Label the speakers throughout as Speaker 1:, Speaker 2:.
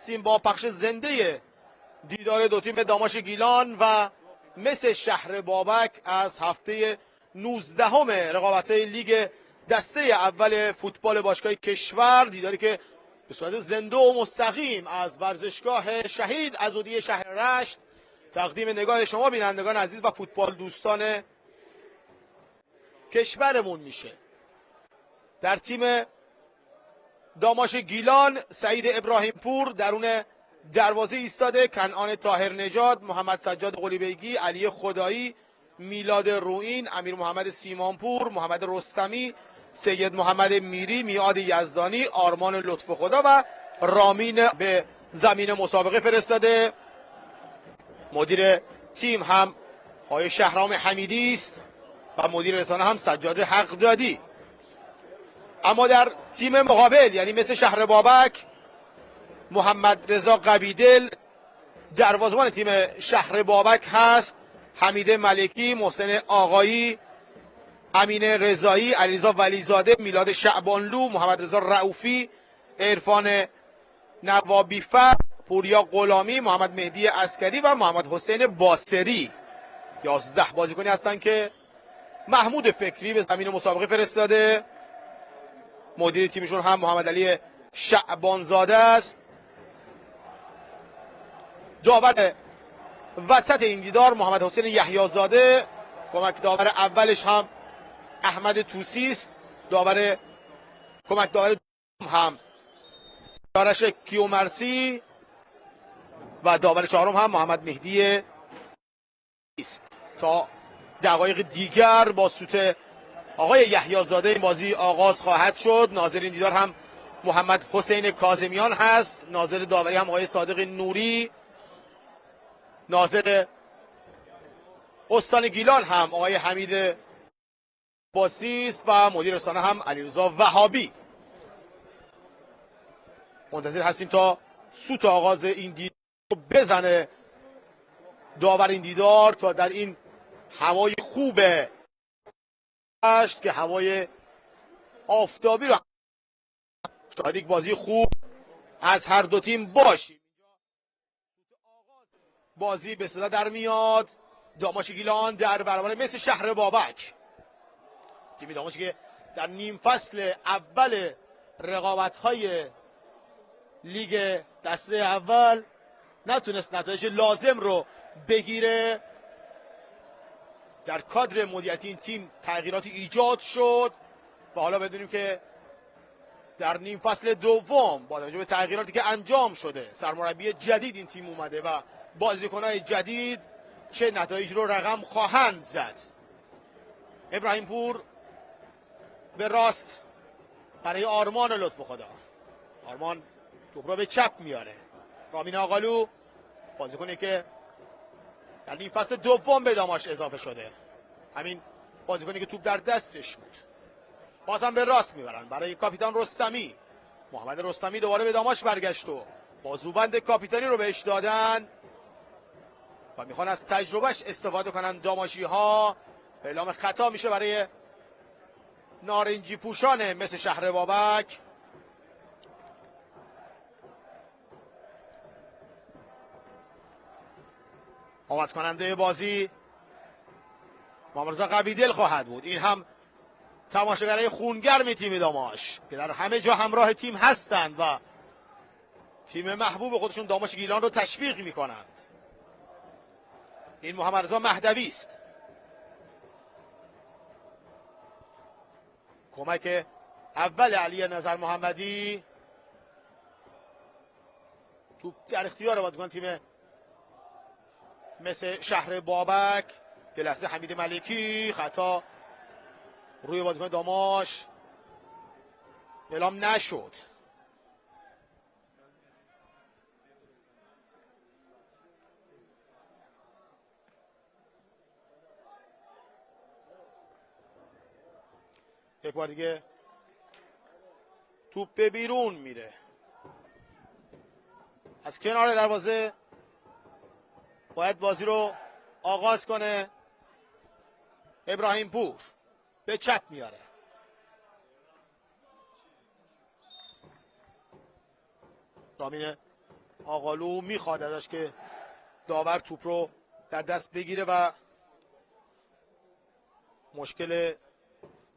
Speaker 1: هستیم با پخش زنده دیدار دو تیم داماش گیلان و مس شهر بابک از هفته 19 رقابت‌های لیگ دسته اول فوتبال باشگاه کشور، دیداری که به صورت زنده و مستقیم از ورزشگاه شهید عضدی شهر رشت تقدیم نگاه شما بینندگان عزیز و فوتبال دوستان کشورمون میشه. در تیم داماش گیلان سعید ابراهیم پور درون دروازه ایستاده، کنعان طاهر نژاد، محمد سجاد قلیبیگی، علی خدایی، میلاد روئین، امیر محمد سیمانپور، محمد رستمی، سید محمد میری، میعاد یزدانی، آرمان لطف خدا و رامین به زمین مسابقه فرستاده. مدیر تیم هم آقای شهرام حمیدی است و مدیر رسانه هم سجاد حقدادی. اما در تیم مقابل یعنی مثل شهر بابک، محمد رضا قویدل دروازه‌بان تیم شهر بابک هست، حمید ملکی، محسن آقایی، امین رضایی، علیرضا ولیزاده، میلاد شعبانلو، محمد رضا رؤوفی، عرفان نوابیفر، پوریا غلامی، محمد مهدی عسکری و محمد حسین باسری. 11 بازیکنی هستند که محمود فکری به زمین مسابقه فرستاده. مدیر تیمشون هم محمد علی شعبانزاده است. داور وسط این دیدار محمد حسین یحیی‌زاده، کمک داور اولش هم احمد توسی است، کمک داور هم دارش کیومرسی و داور چهارم هم محمد مهدی است. تا دقایق دیگر با سوت آقای یحیی‌زاده این بازی آغاز خواهد شد. ناظر این دیدار هم محمد حسین کاظمیان هست، ناظر داوری هم آقای صادق نوری، ناظر استان گیلان هم آقای حمید باسیس و مدیر رسانه هم علیرضا وهابی. منتظر هستیم تا سوت آغاز این دیدار بزنه داور این دیدار، تا در این هوای خوب که هوای آفتابی رو شاید یک بازی خوب از هر دو تیم باشیم. بازی به صدا در میاد. داماش گیلان در برابر مثل شهر بابک، تیمی داماش که در نیم فصل اول رقابت‌های لیگ دسته اول نتونست نتایج لازم رو بگیره. در کادر مدیریتی این تیم تغییراتی ایجاد شد و حالا بدونیم که در نیم فصل دوم با توجه به تغییراتی که انجام شده، سرمربی جدید این تیم اومده و بازیکن‌های جدید چه نتایج رو رقم خواهند زد. ابراهیم پور به راست برای آرمان لطف خدا، آرمان توپ رو به چپ میاره. رامین آقالو بازیکنی که در نیم فصل دوم به داماش اضافه شده، همین بازیکنی که توپ در دستش بود. بازم به راست میبرن برای کاپیتان رستمی. محمد رستمی دوباره به داماش برگشت و بازوبند کاپیتانی رو بهش دادن و میخوان از تجربهش استفاده کنن داماشی ها. اعلام خطا میشه برای نارنجی پوشان مثل شهر بابک. آواز کننده بازی محمد رضا قویدل خواهد بود. این هم تماشاگرای خونگرم تیم داماش که در همه جا همراه تیم هستند و تیم محبوب خودشون داماش گیلان رو تشویق میکنند. این محمد رضا مهدوی است. کمک اول علی نظر محمدی، توپ در اختیار بازیکن تیم مثل شهر بابک. یه لحظه حمید ملکی، خطا روی بازیکن داماش اعلام نشد. یک بار دیگه توپ به بیرون میره از کنار دروازه. باید بازی رو آغاز کنه. ابراهیم پور به چپ میاره. رامین آقالو میخواد ازش که داور توپ رو در دست بگیره و مشکل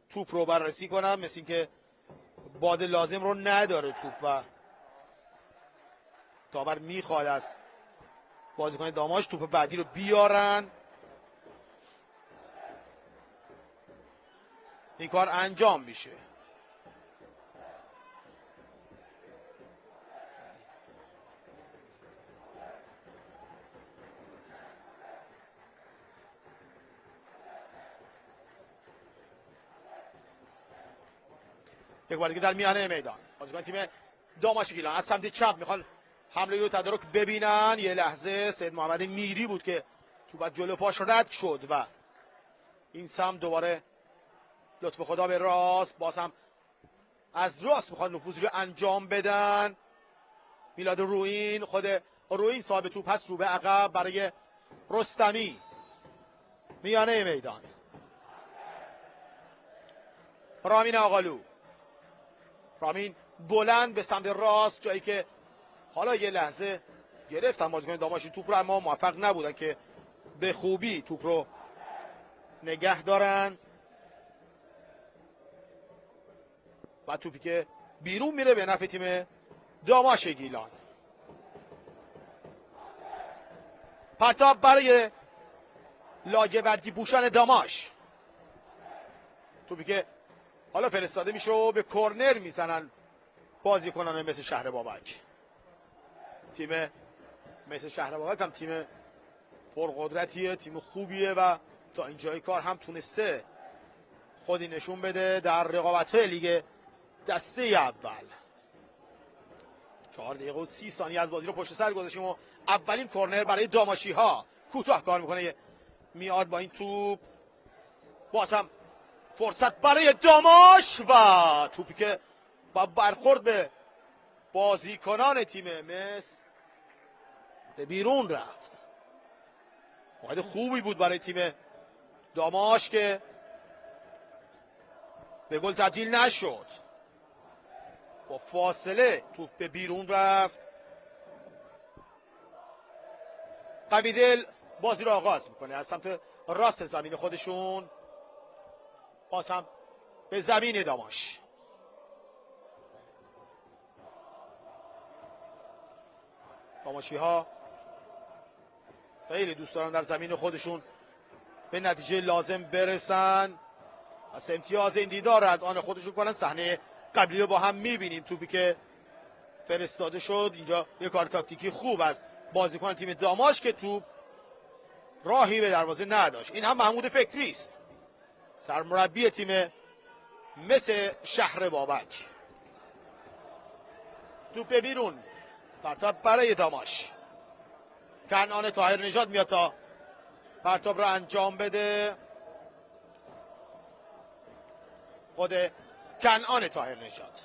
Speaker 1: توپ رو بررسی کنم. مثل این که باد لازم رو نداره توپ و داور میخواد از بازیکن داماش توپ بعدی رو بیارن. این کار انجام میشه. یک بار دیگه در میانه میدان بازیکن تیم داماش گیلان از سمت چپ میخوان حمله رو تدارک ببینن. یه لحظه سید محمد میری بود که توپ از جلو پاش رد شد و این سمت دوباره لطف خدا به راست، باز هم از راست میخواد نفوذی رو انجام بدن. میلاد روئین، خود روئین صاحب توپ هست، رو به عقب برای رستمی. میانه میدان رامین آقالو، رامین بلند به سمت راست، جایی که حالا یه لحظه گرفتن بازیکن داماش توپ رو اما موفق نبودن که به خوبی توپ رو نگه دارن و توپی که بیرون میره به نفع تیم داماش گیلان. پرتاب برای لاجوردی پوشان داماش، توپی که حالا فرستاده میشه و به کرنر میزنن بازیکنان مثل شهر بابک. تیم مثل شهر بابک هم تیم پرقدرتیه، تیم خوبیه و تا اینجای کار هم تونسته خودی نشون بده در رقابت‌های لیگ دسته اول. 4 دقیقه و 30 ثانیه از بازی رو پشت سر گذاشتیم و اولین کرنر برای داماشی ها کوتاه کار میکنه. میاد با این توپ، باز هم فرصت برای داماش و توپی که با برخورد به بازیکنان تیم مس به بیرون رفت. موقع خوبی بود برای تیم داماش که به گل تبدیل نشد. با فاصله توپ به بیرون رفت. قویدل بازی رو آغاز میکنه از سمت راست زمین خودشون، باز هم به زمین داماش. داماشی ها خیلی دوست دارن در زمین خودشون به نتیجه لازم برسن، از امتیاز این دیدار از آن خودشون کنن. صحنه قبلی رو با هم میبینیم، توپی که فرستاده شد اینجا یه کار تاکتیکی خوب از بازیکن تیم داماش که توپ راهی به دروازه نداشت. این هم محمود فکری است، سرمربی تیم مثل شهر بابک. توپ بیرون، پرتاب برای داماش. کنعان طاهر نژاد میاد تا پرتاب رو انجام بده. خود کنعان طاهر نژاد.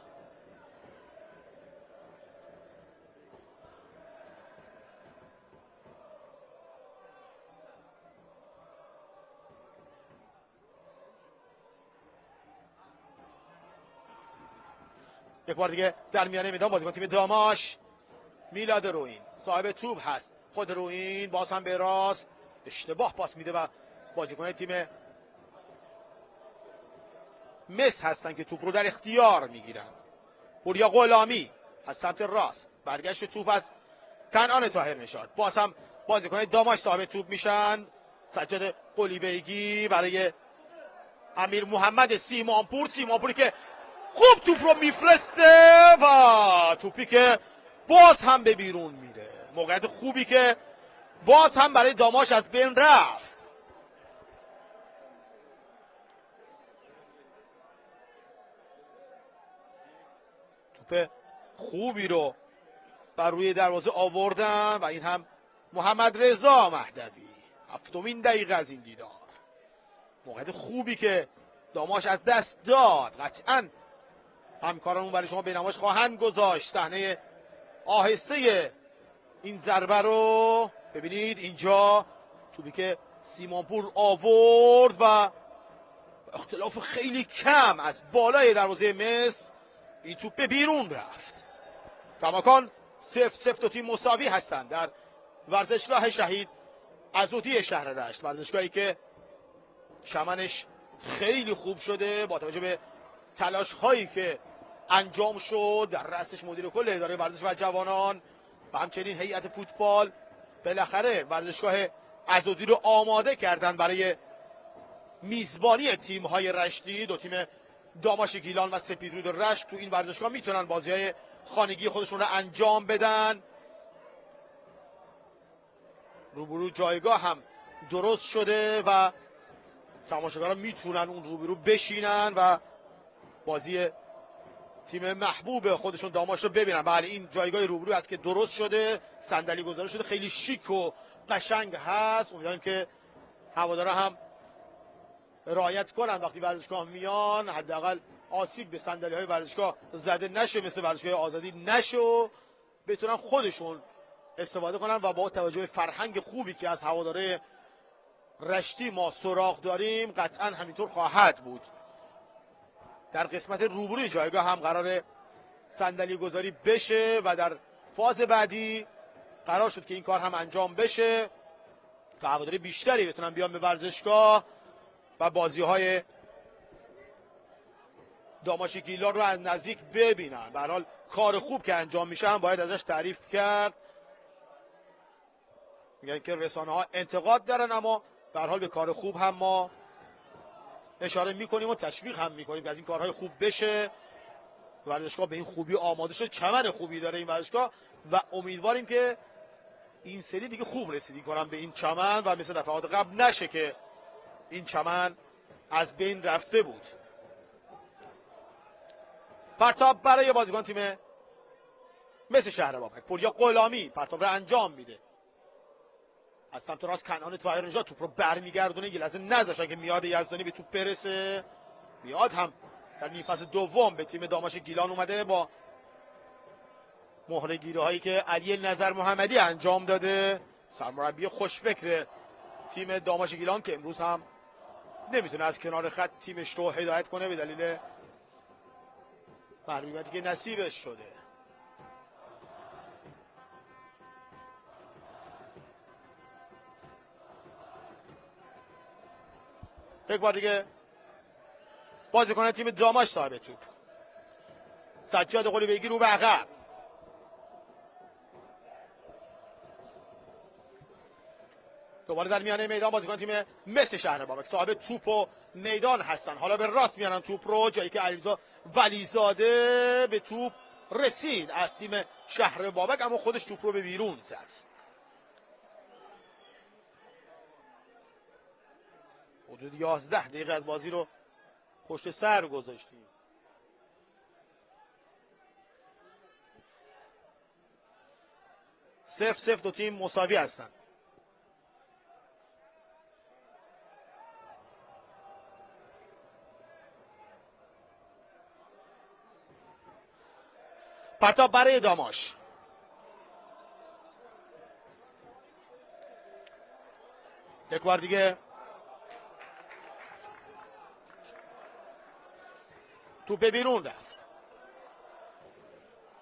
Speaker 1: یک بار دیگه در میانه میدان بازیکن تیم داماش میلاد روئین صاحب توپ هست. خود روئین باز هم به راست اشتباه پاس میده و بازیکن تیم مس هستن که توپ رو در اختیار میگیرن. پوریا غلامی از سمت راست، برگشت توپ از کنعان طاهر نژاد، باز هم بازیکن داماش صاحب توپ میشن. سجاد قلیبیگی برای امیر محمد سیمانپوری که خوب توپ رو میفرسته و توپی که باز هم به بیرون میره. موقعیت خوبی که باز هم برای داماش از بین رفت. توپ خوبی رو بر روی دروازه آوردن و این هم محمد رضا مهدوی. 7مین دقیقه از این دیدار. موقعیت خوبی که داماش از دست داد. قطعاً همکارانمون برای شما بینماش خواهند گذاشت. صحنه آهسته این ضربه رو ببینید. اینجا توپی که سیمانپور آورد و اختلاف خیلی کم از بالای دروازه مس این توپ به بیرون رفت. کماکان 0-0 دو تیم مساوی هستند در ورزشگاه شهید عضدی شهر رشت، ورزشگاهی که چمنش خیلی خوب شده با توجه به تلاش هایی که انجام شد. در رأسش مدیر کل اداره ورزش و جوانان و همچنین هیئت فوتبال بالاخره ورزشگاه عضدی رو آماده کردن برای میزبانی تیم های رشتی. دو تیم داماش گیلان و سپیدرود رشت تو این ورزشگاه میتونن بازی های خانگی خودشون رو انجام بدن. روبرو جایگاه هم درست شده و تماشاگران میتونن اون روبرو بشینن و بازی تیم محبوب خودشون داماش رو ببینن. بله این جایگاه روبرو است که درست شده، صندلی گذاشته شده، خیلی شیک و قشنگ هست. امیدواریم که هوادارا هم رعایت کنن وقتی ورزشگاه میان، حداقل آسیب به صندلی های ورزشگاه زده نشه، مثل ورزشگاه آزادی نشه، بتونن خودشون استفاده کنن و با توجه به فرهنگ خوبی که از هواداره رشتی ما سراغ داریم قطعا همینطور خواهد بود. در قسمت روبروی جایگاه هم قرار صندلی گذاری بشه و در فاز بعدی قرار شد که این کار هم انجام بشه تا هواداری بیشتری بتونن بیان به ورزشگاه و بازی‌های داماش گیلان رو از نزدیک ببینن. به هر حال کار خوب که انجام میشه هم باید ازش تعریف کرد. میگن که رسانه‌ها انتقاد دارن، اما به هر حال به کار خوب هم ما اشاره میکنیم و تشویق هم میکنیم که از این کارهای خوب بشه. ورزشگاه به این خوبی آماده شد، چمن خوبی داره این ورزشگاه و امیدواریم که این سری دیگه خوب رسیدگی کنن به این چمن و مثل دفعات قبل نشه که این چمن از بین رفته بود. پرتاب برای بازیکن تیم مس شهر بابک، پوریا غلامی پرتاب رو انجام میده. از سمت راست کنعان طاهرنژاد توپ رو برمیگردونه، یه لحظه نذاشتن که میاد یزدانی به توپ برسه. میاد هم در نیم فصل دوم به تیم داماش گیلان اومده با مهره‌گیری هایی که علی نظر محمدی انجام داده، سرمربی خوشفکر تیم داماش گیلان که امروز هم نمیتونه از کنار خط تیمش رو هدایت کنه به دلیل محرومیتی که نصیبش شده. یک بار دیگه بازیکن تیم داماش صاحب توپ، سجاد قلی بگیر رو به عقب. دوباره در میانه میدان بازیکن تیم مس شهر بابک صاحب توپ و میدان هستن. حالا به راست میانن توپ رو، جایی که علیرضا ولیزاده به توپ رسید از تیم شهر بابک، اما خودش توپ رو به بیرون زد. حدود 11 دقیقه از بازی رو پشت سر گذاشتیم. صفر صفر دو تیم مساوی هستند. پرتاب برای داماش، یک بار دیگه توپ به بیرون رفت.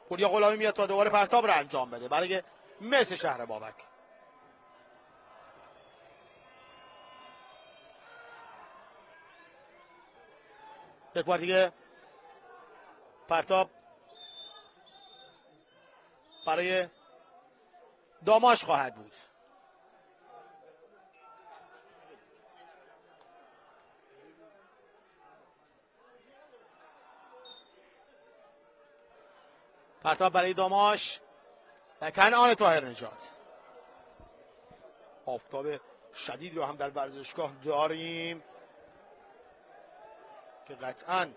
Speaker 1: پوریا غلامی میاد تا دوباره پرتاب رو انجام بده برای مس شهر بابک. یک بار دیگه پرتاب برای داماش خواهد بود. پرتاب برای داماش و کنعان طاهرنژاد. آفتاب شدید رو هم در ورزشگاه داریم که قطعاً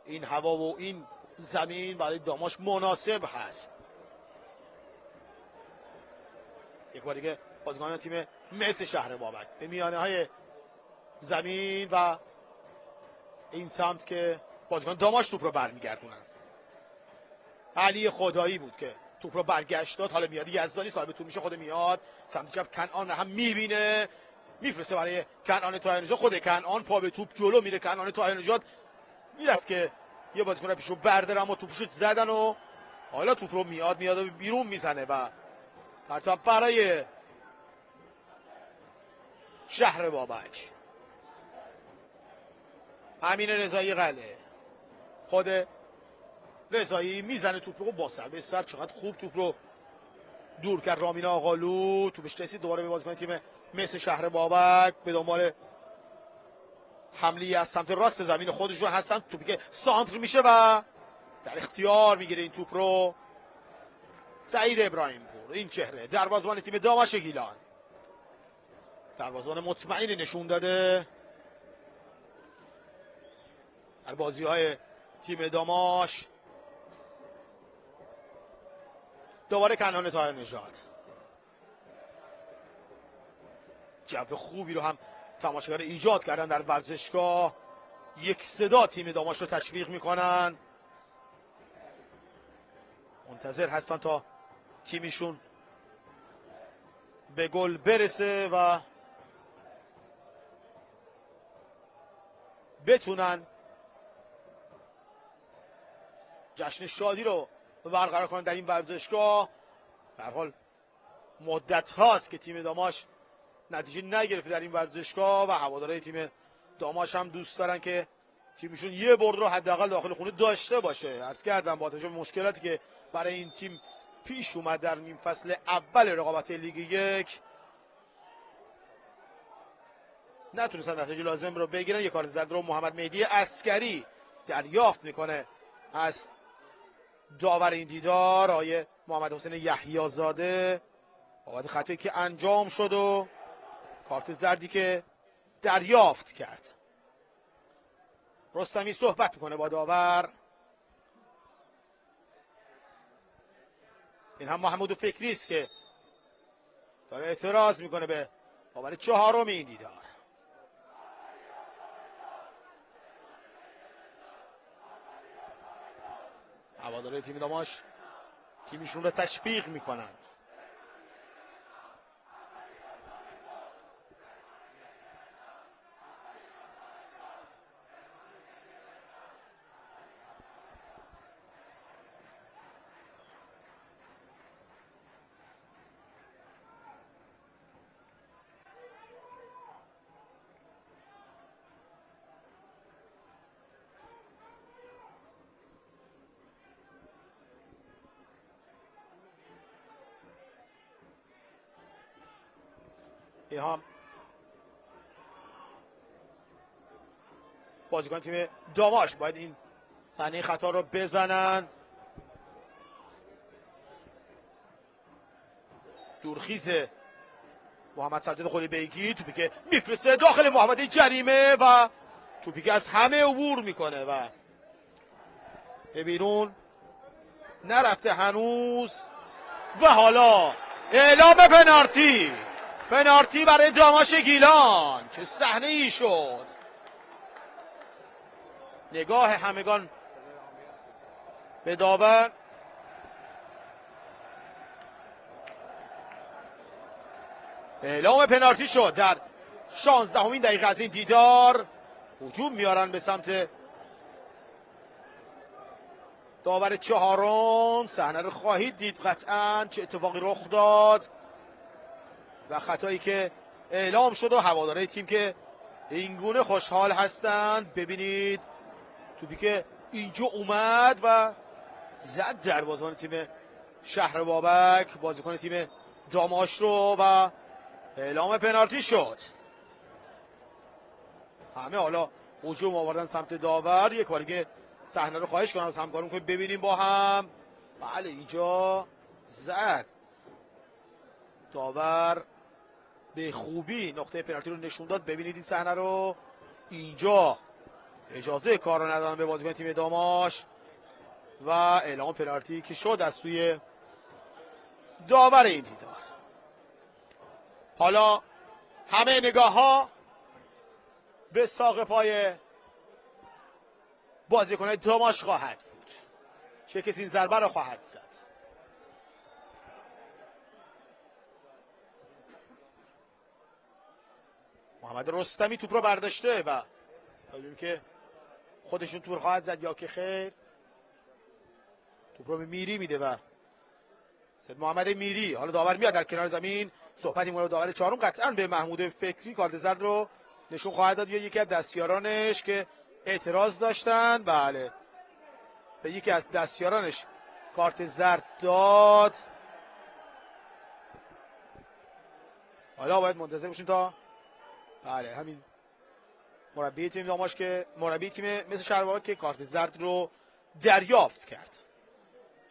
Speaker 1: این هوا و این زمین برای داماش مناسب هست. یک بار دیگه بازیکن تیم مس شهر بابک به میانه های زمین و این سمت که بازیکن داماش توپ رو برمیگردونن. علی خدایی بود که توپ رو برگشت داد، حالا میاد یزدانی صاحب توپ میشه، خود میاد سمت چپ کنعان هم میبینه، میفرسته برای کنعان طاهرنژاد. خود کنعان پا به توپ جلو میره، کنعان طاهرنژاد میرفت که یه بازیکن پیشو برداره اما توپشو زدن و حالا توپ رو میاد و بیرون میزنه و پرتاب برای شهر بابک. امین رضایی قلعه، خود رضایی میزنه توپ رو با سر به سر. چقدر خوب توپ رو دور کرد رامین آقالو. توپش رسید دوباره به بازیکن تیم مس شهر بابک. به دنبال حمله از سمت راست زمین خودشون هستن. توپی که سانتر میشه و در اختیار میگیره این توپ رو سعید ابراهیم پور. این چهره دروازه‌بان تیم داماش گیلان، دروازه‌بان مطمئنی نشون داده در بازی‌های تیم داماش. دوباره کنان طاهر نژاد، جو خوبی رو هم تماشاگر ایجاد کردن در ورزشگاه. یک صدا تیم داماش رو تشویق میکنن، منتظر هستن تا تیمیشون به گل برسه و بتونن جشن شادی رو برقرار کنن در این ورزشگاه. در حال مدت هاست که تیم داماش نتیجه نگرفته در این ورزشگاه و هوادارهای تیم داماش هم دوست دارن که تیمشون یه برد رو حداقل داخل خونه داشته باشه. عرض کردم با توجه به مشکلاتی که برای این تیم پیش اومد در نیم فصل اول رقابت لیگ یک، نتونستن نتیجه لازم رو بگیرن. یک کارت زرد رو محمد مهدی عسکری دریافت میکنه از داور این دیدار آقای محمد حسین یحیی زاده بابت خطایی که انجام شد و کارت زردی که دریافت کرد. رستمی صحبت میکنه با داور. این هم محمود فکری است که داره اعتراض میکنه به داور چهارم این دیدار. هوادارهای تیم داماش تیمشون رو تشویق میکنن. هم بازیکن تیم داماش باید این صحنه خطا رو بزنن. دورخیز محمد سجاد خلی بیگی، توپی که میفرسته داخل محمد جریمه و توپی که از همه عبور میکنه و به بیرون نرفته هنوز. و حالا اعلام پنالتی برای داماش گیلان. چه صحنه ای شد! نگاه همگان به داور. اعلام پنالتی شد در 16مین دقیقه از این دیدار. هجوم میارن به سمت داور چهارم. صحنه رو خواهید دید قطعاً چه اتفاقی رخ داد و خطایی که اعلام شد و هوادارهای تیم که اینگونه خوشحال هستند. ببینید توپی که اینجا اومد و زد دروازه‌بان تیم شهر بابک بازیکن تیم داماش رو و اعلام پنالتی شد. همه حالا هجوم آوردن سمت داور. یک بار دیگه صحنه رو خواهش کنم از همکارم که ببینیم با هم. بله اینجا زد داور به خوبی نقطه پنالتی رو نشون داد. ببینید این صحنه رو. اینجا اجازه کار رو ندادن به بازیکن تیم داماش و اعلام پنالتی که شد از سوی داور این دیدار. حالا همه نگاه ها به ساق پای بازیکن داماش خواهد بود. چه کسی این ضربه رو خواهد زد؟ محمد رستمی توپ رو برداشته و ببینیم که خودشون توپ خواهد زد یا که خیر. توپ رو به میری میده و سید محمد میری. حالا داور میاد در کنار زمین، صحبتی مورد داور چهارم قطعا به محمود فکری کارت زرد رو نشون خواهد داد یا یکی از دستیارانش که اعتراض داشتن. بله، به یکی از دستیارانش کارت زرد داد. حالا باید منتظر باشیم تا بله همین مربی تیم داماش که مربی تیم مثل شهربابک که کارت زرد رو دریافت کرد.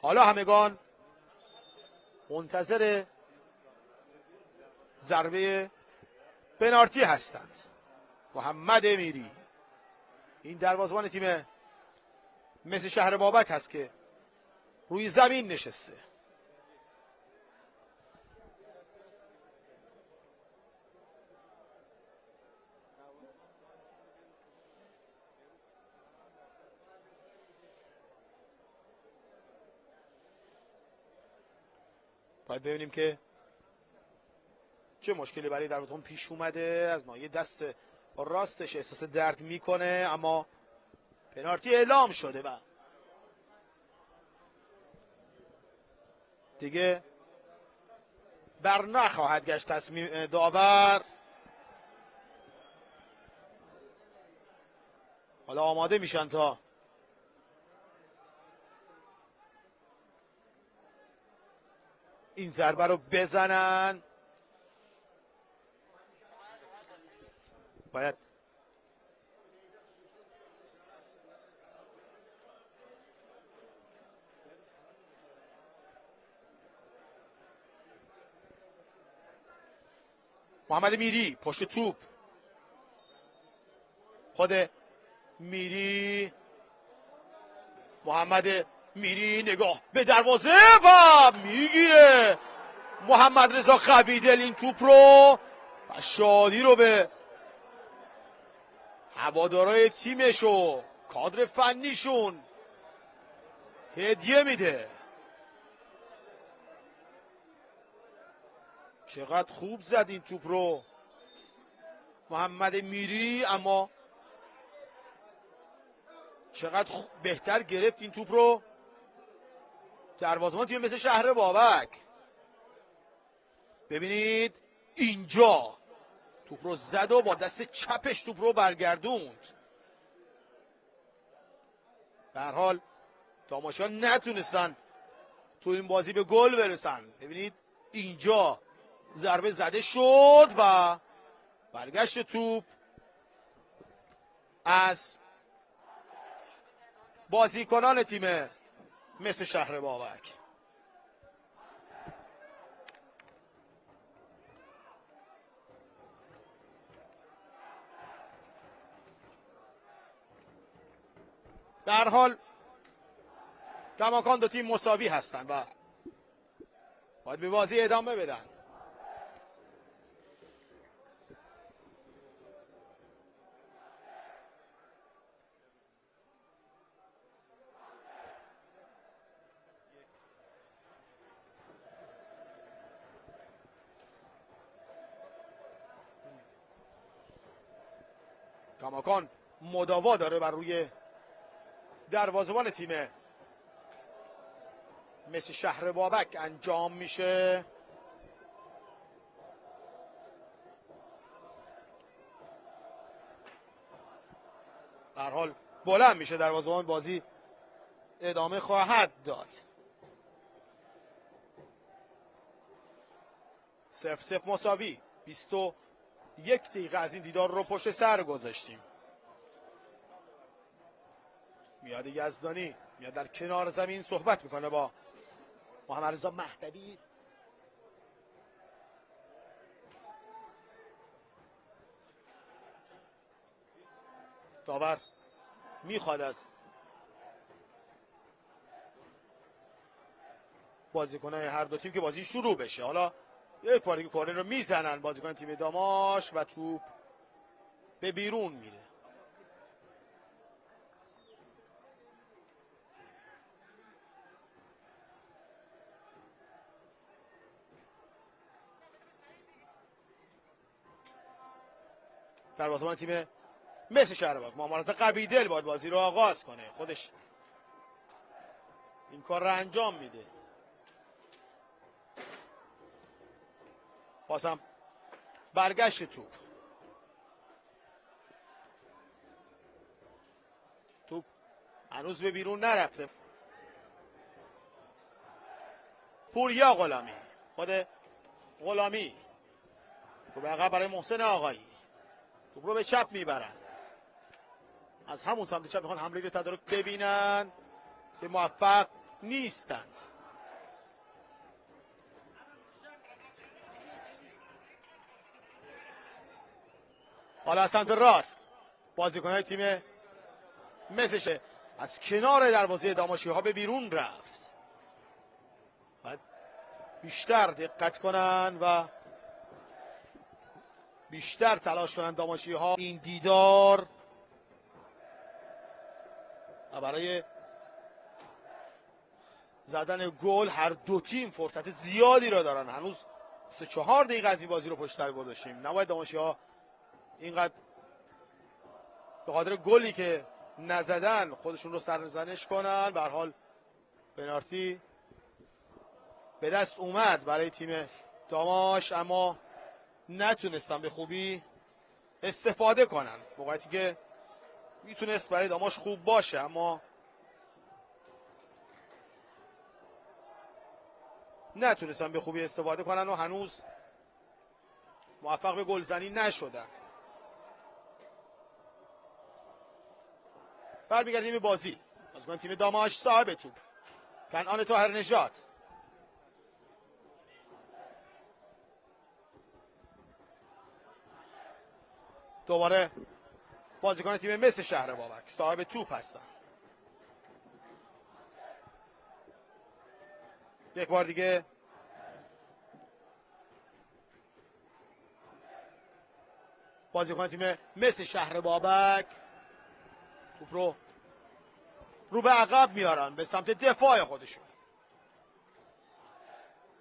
Speaker 1: حالا همگان منتظر ضربه پنالتی هستند. محمد میری این دروازه‌بان تیم مثل شهر بابک هست که روی زمین نشسته. باید ببینیم که چه مشکلی برای دروازه‌بان پیش اومده. از ناحیه دست راستش احساس درد میکنه، اما پنالتی اعلام شده و دیگه بر نخواهد گشت تصمیم داور. حالا آماده میشن تا این ضربه رو بزنن. باید محمد میری پشت توپ، خود میری، محمد میری نگاه به دروازه و میگیره محمد رضا قویدل این توپ رو و شادی رو به هوادارهای تیمش و کادر فنیشون هدیه میده. چقدر خوب زد این توپ رو محمد میری، اما چقدر بهتر گرفت این توپ رو دروازه‌بان تیم مثل شهر بابک. ببینید اینجا توپ رو زد و با دست چپش توپ رو برگردوند. به هر حال تماشاگران نتونستن تو این بازی به گل برسن. ببینید اینجا ضربه زده شد و برگشت توپ از بازیکنان تیم مثل شهر بابک. به هر حال کماکان دو تیم مساوی هستند و باید به بازی ادامه بدن. کماکان مداوا داره بر روی دروازه‌بان تیم مثل شهر بابک انجام میشه. به هر حال بلند میشه دروازه‌بان، بازی ادامه خواهد داد. 0-0 مساوی. 21 دقیقه از این دیدار رو پشت سر گذاشتیم. میاد یزدانی، میاد در کنار زمین صحبت میکنه با محمد رضا مهدوی. داور میخواد از بازیکنان هر دو تیم که بازی شروع بشه. حالا یک بار دیگه کورنر رو میزنن بازیکن تیم داماش و توپ به بیرون میره. دروازه‌بان تیم مثل شهرباک محمد رضا قویدل باید بازی رو آغاز کنه. خودش این کار را انجام میده. بازم برگشت توپ هنوز به بیرون نرفته. پوریا غلامی، خود غلامی توپ عقب برای محسن آقایی، توپ رو به چپ میبرن. از همون سمت چپ میخوان حمله رو تدارک ببینن که موفق نیستند. حالا از سمت راست بازیکن‌های تیم مسش از کنار دروازه داماشی‌ها به بیرون رفت. باید بیشتر دقت کنن و بیشتر تلاش کنن داماشی‌ها این دیدار و برای زدن گل. هر دو تیم فرصت زیادی را دارن. هنوز 4 دقیقه از این بازی رو پشت سر گذاشتیم. نباید داماشی‌ها اینقدر به خاطر گلی که نزدن خودشون رو سرنزنش کنن. به هر حال پنالتی به دست اومد برای تیم داماش، اما نتونستن به خوبی استفاده کنن. موقعیتی که میتونست برای داماش خوب باشه اما نتونستن به خوبی استفاده کنن و هنوز موفق به گلزنی نشدن. برمیگردیم به بازی. بازیکن تیم داماش صاحب توپ کنعان طاهر نژاد، دوباره بازیکن تیم مس شهر بابک صاحب توپ هستن. یک بار دیگه بازیکن تیم مس شهر بابک توپ رو به عقب میارن به سمت دفاع خودشون.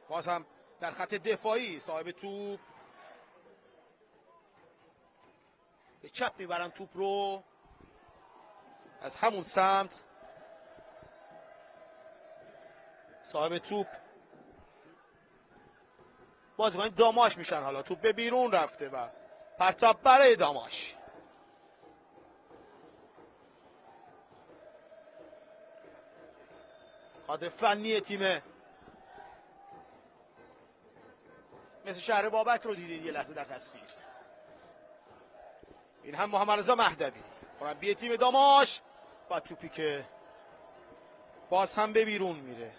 Speaker 1: باز هم در خط دفاعی صاحب توپ به چپ میبرن توپ رو. از همون سمت صاحب توپ بازیکن داماش میشن. حالا توپ به بیرون رفته و پرتاب برای داماش. کادر فنی تیم مثل شهر بابک رو دیدید یه لحظه در تصویر. این هم محمد رضا مهدوی مربی تیم داماش با توپی که باز هم به بیرون میره.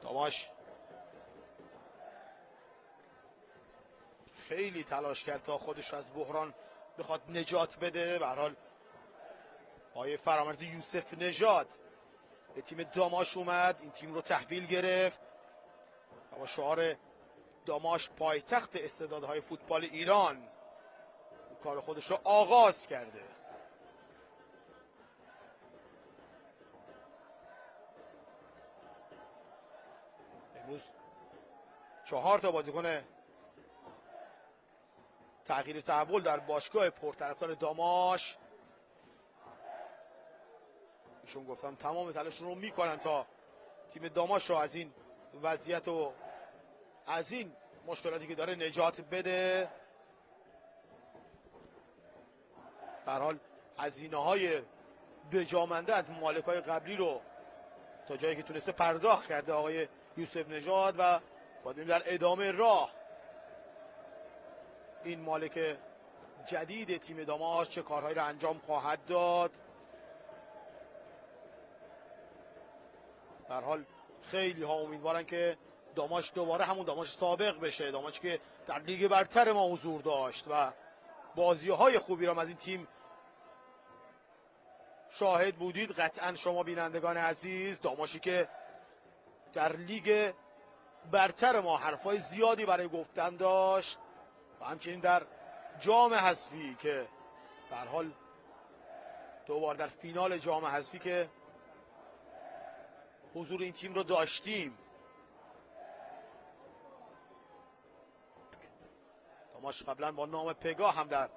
Speaker 1: داماش خیلی تلاش کرد تا خودش از بحران بخواد نجات بده. به هر حال آقای فرامرز یوسف نژاد به تیم داماش اومد، این تیم رو تحویل گرفت و با شعار داماش پایتخت استعدادهای فوتبال ایران کار خودش رو آغاز کرده. امروز 4 تا بازیکن تغییر تحول در باشگاه پرطرفدار داماش. ایشون گفتم تمام تلاششون رو میکنن تا تیم داماش رو از این وضعیت و از این مشکلاتی که داره نجات بده. به هر حال هزینه‌های بجامنده از مالک‌های قبلی رو تا جایی که تونسته پرداخت کرده آقای یوسف نژاد و باید در ادامه راه این مالک جدید تیم داماش چه کارهایی رو انجام خواهد داد. در حال خیلی ها امیدوارن که داماش دوباره همون داماش سابق بشه، داماش که در لیگ برتر ما حضور داشت و بازی‌های خوبی را از این تیم شاهد بودید قطعا شما بینندگان عزیز. داماشی که در لیگ برتر ما حرفای زیادی برای گفتن داشت و همچنین در جام حذفی که در حال دوبار در فینال جام حذفی که حضور این تیم رو داشتیم. داماش قبلا با نام پگاه هم در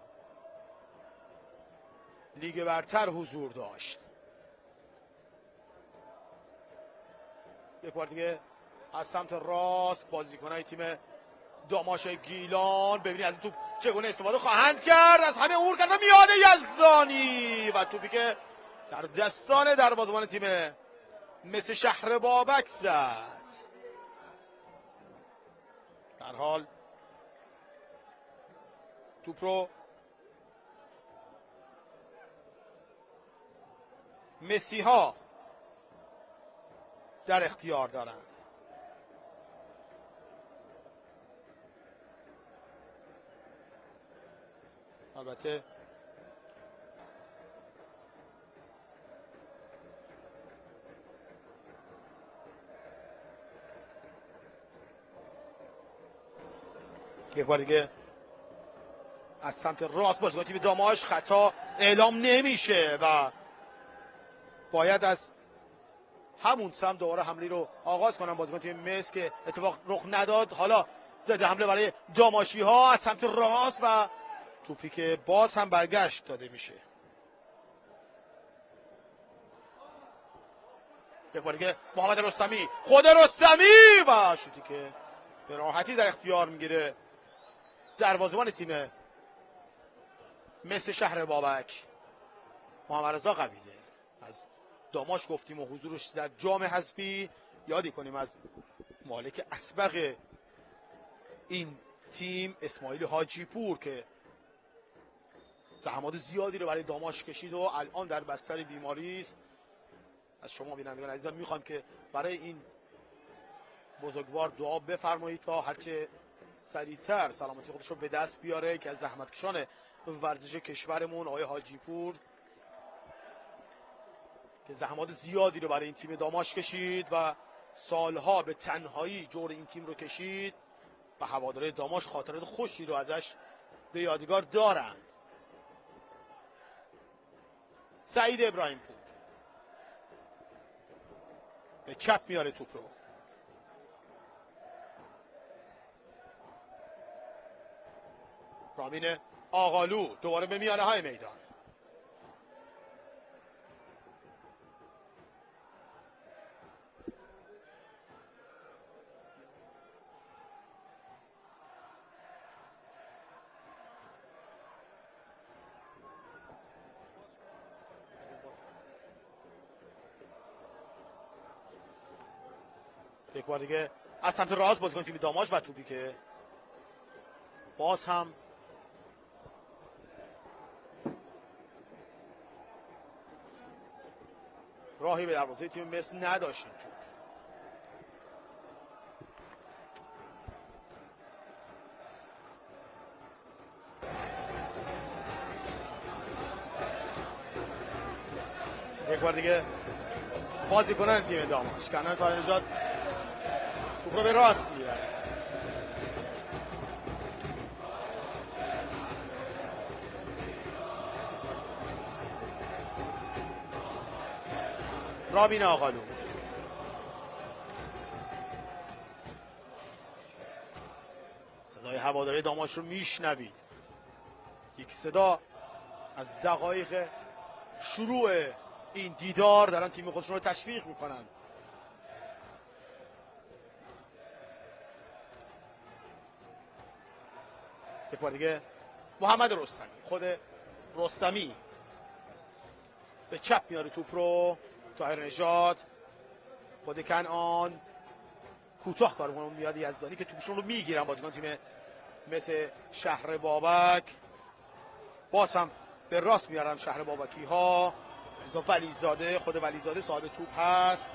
Speaker 1: لیگ برتر حضور داشت. یک بار دیگه از سمت راست بازیکنای تیم داماش گیلان، ببینید از این توپ چگونه استفاده خواهند کرد. از همه عبور کرده میاد یزدانی و توپی که در دستان دروازه‌بان تیم مس شهر بابک زد. در حال توپ رو مسی ها در اختیار دارن. البته یک بار دیگه از سمت راست بازیکن تیم داماش خطا اعلام نمیشه و باید از همون سمت دوباره حمله رو آغاز کنن بازیکن تیم مس که اتفاق رخ نداد. حالا زده حمله برای داماشی ها از سمت راست و توپی که باز هم برگشت داده میشه. یک بار دیگه محمد رستمی، خود رستمی و شوتی که به راحتی در اختیار میگیره دروازه‌بان تیم مس شهر بابک محمد رضا قویده. از داماش گفتیم و حضورش در جام حذفی، یادی کنیم از مالک اسبق این تیم اسماعیل حاجی پور که زحمات زیادی رو برای داماش کشید و الان در بستر بیماری است. از شما بینندگان عزیزم میخوام که برای این بزرگوار دعا بفرمایید تا هرچه سریعتر سلامتی خودش رو به دست بیاره که از زحمتکشان ورزش کشورمون آقای حاجی پور که زحمات زیادی رو برای این تیم داماش کشید و سالها به تنهایی جور این تیم رو کشید و هواداره داماش خاطرات خوشی رو ازش به یادگار دارند. سعید ابراهیم پور به چپ میاره توپ رو. رامین آقالو دوباره به میانه های میدان. یک بار دیگه از سمت راست بازیکن تیم داماش و توپی که باز هم راهی به دروازه تیم مس نداشت. توپ یک بار دیگه بازیکنان تیم داماش کنار طاهر نژاد توپ رو به راست میبره. رامین آقالو صدای هواداری داماش رو میشنوید. یک صدا از دقایق شروع این دیدار دارن تیم خودشون رو تشویق میکنن. یک بار دیگه محمد رستمی، خود رستمی به چپ میاره توپ رو. طاهر نژاد، خود کنعان کوتاه کارمون میاد یزدانی که توپشون رو میگیرن بازیکن تیم مثل شهر بابک. باز هم به راست میارن شهر بابکی ها. ولیزاده، خود ولیزاده صاحب توپ هست.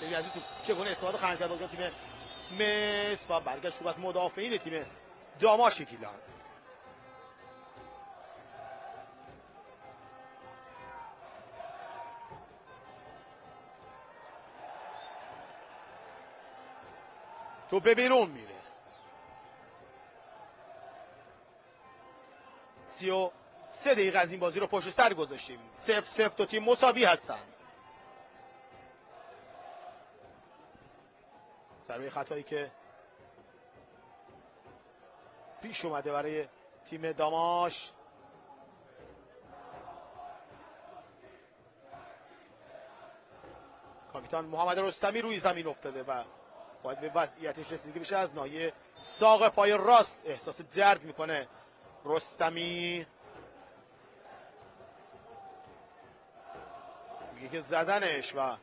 Speaker 1: ببین از این توپ چگونه استفاده خواهند کرد بازیکن تیم مس و برگشت توپ از مدافعین تیم داماش گیلان. توپ به بیرون میره. 33 دقیقه از این بازی رو پشت سر گذاشتیم. 0-0 دو تیم مساوی هستن. ضربه خطایی که پیش اومده برای تیم داماش. کاپیتان محمد رستمی روی زمین افتاده و باید به وضعیتش رسیدگی بشه. از ناحیه ساق پای راست احساس درد میکنه رستمی. میگه که زدنش و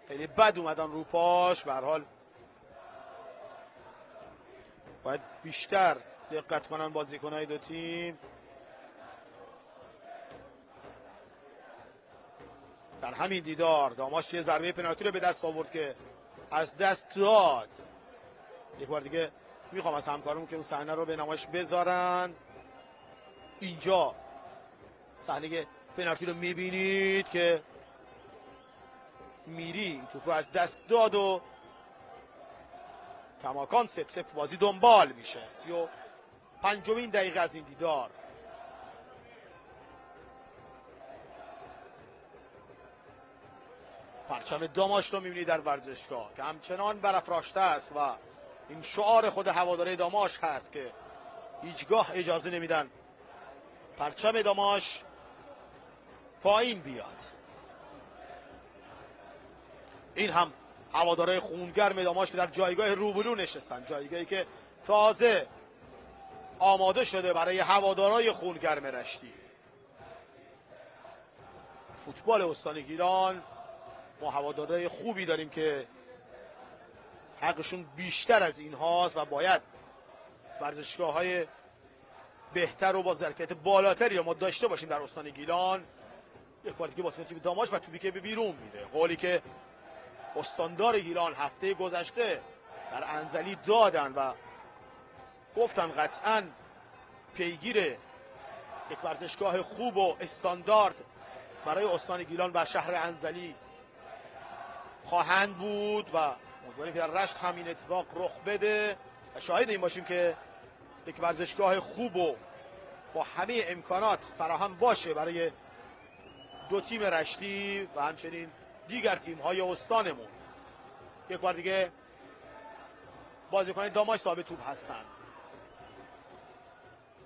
Speaker 1: خیلی بد اومدن رو پاش. به هر حال باید بیشتر دقت کنن بازیکن‌های دو تیم. در همین دیدار داماش یه ضربه پنالتی رو به دست آورد که از دست داد. یک بار دیگه میخوام از همکارمون که اون صحنه رو به نمایش بذارن. اینجا صحنه پنالتی رو میبینید که میری توپ رو از دست داد و کماکان 0-0 بازی دنبال میشه. 35مین دقیقه از این دیدار. پرچم داماش رو میبینید در ورزشگاه که همچنان برافراشته است و این شعار خود هواداره داماش هست که هیچگاه اجازه نمیدن پرچم داماش پایین بیاد. این هم هواداره خونگرم داماش که در جایگاه روبرو نشستن، جایگاهی که تازه آماده شده برای هوادارهای خونگرم رشتی. فوتبال استان گیلان ما هوادارهای خوبی داریم که حقشون بیشتر از این هاست و باید ورزشگاه‌های بهتر و با ظرفیت بالاتری رو ما داشته باشیم در استان گیلان. یک بار دیگه واسه تیم داماش و توپی که به بیرون میره. قولی که استاندار گیلان هفته گذشته در انزلی دادن و گفتن قطعاً پیگیر یک ورزشگاه خوب و استاندارد برای استان گیلان و شهر انزلی خواهند بود و امیدواریم که در رشت همین اتفاق رخ بده و شاهد این باشیم که یک ورزشگاه خوب و با همه امکانات فراهم باشه برای دو تیم رشتی و همچنین دیگر تیم‌های استانمون. یک بار دیگه بازیکن داماش صاحب توپ هستند.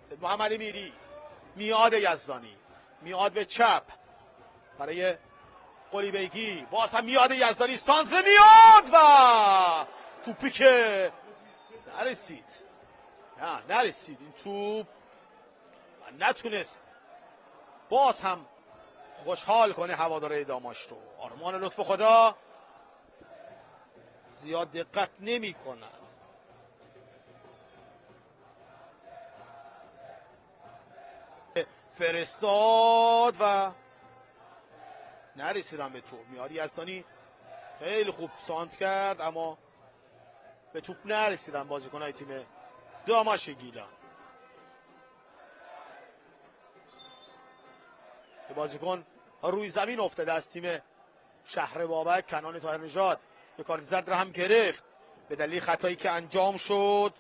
Speaker 1: سید محمد میری، میاد یزدانی، میاد به چپ برای قلی بیگی، باز هم میاد یزدانی، سانتر میاد و توپی که نرسید این توپ و نتونست باز هم خوشحال کنه هواداره داماش رو. آرمان لطف خدا زیاد دقت نمی کنن. فرستاد و نرسیدن به توپ. میاد یزدانی خیلی خوب سانت کرد اما به توپ نرسیدن بازیکن‌های تیم داماش گیلان. بازیکن روی زمین افتاده از تیم شهر بابک، کنان طاهرنژاد، یک کارت زرد را هم گرفت به دلیل خطایی که انجام شد.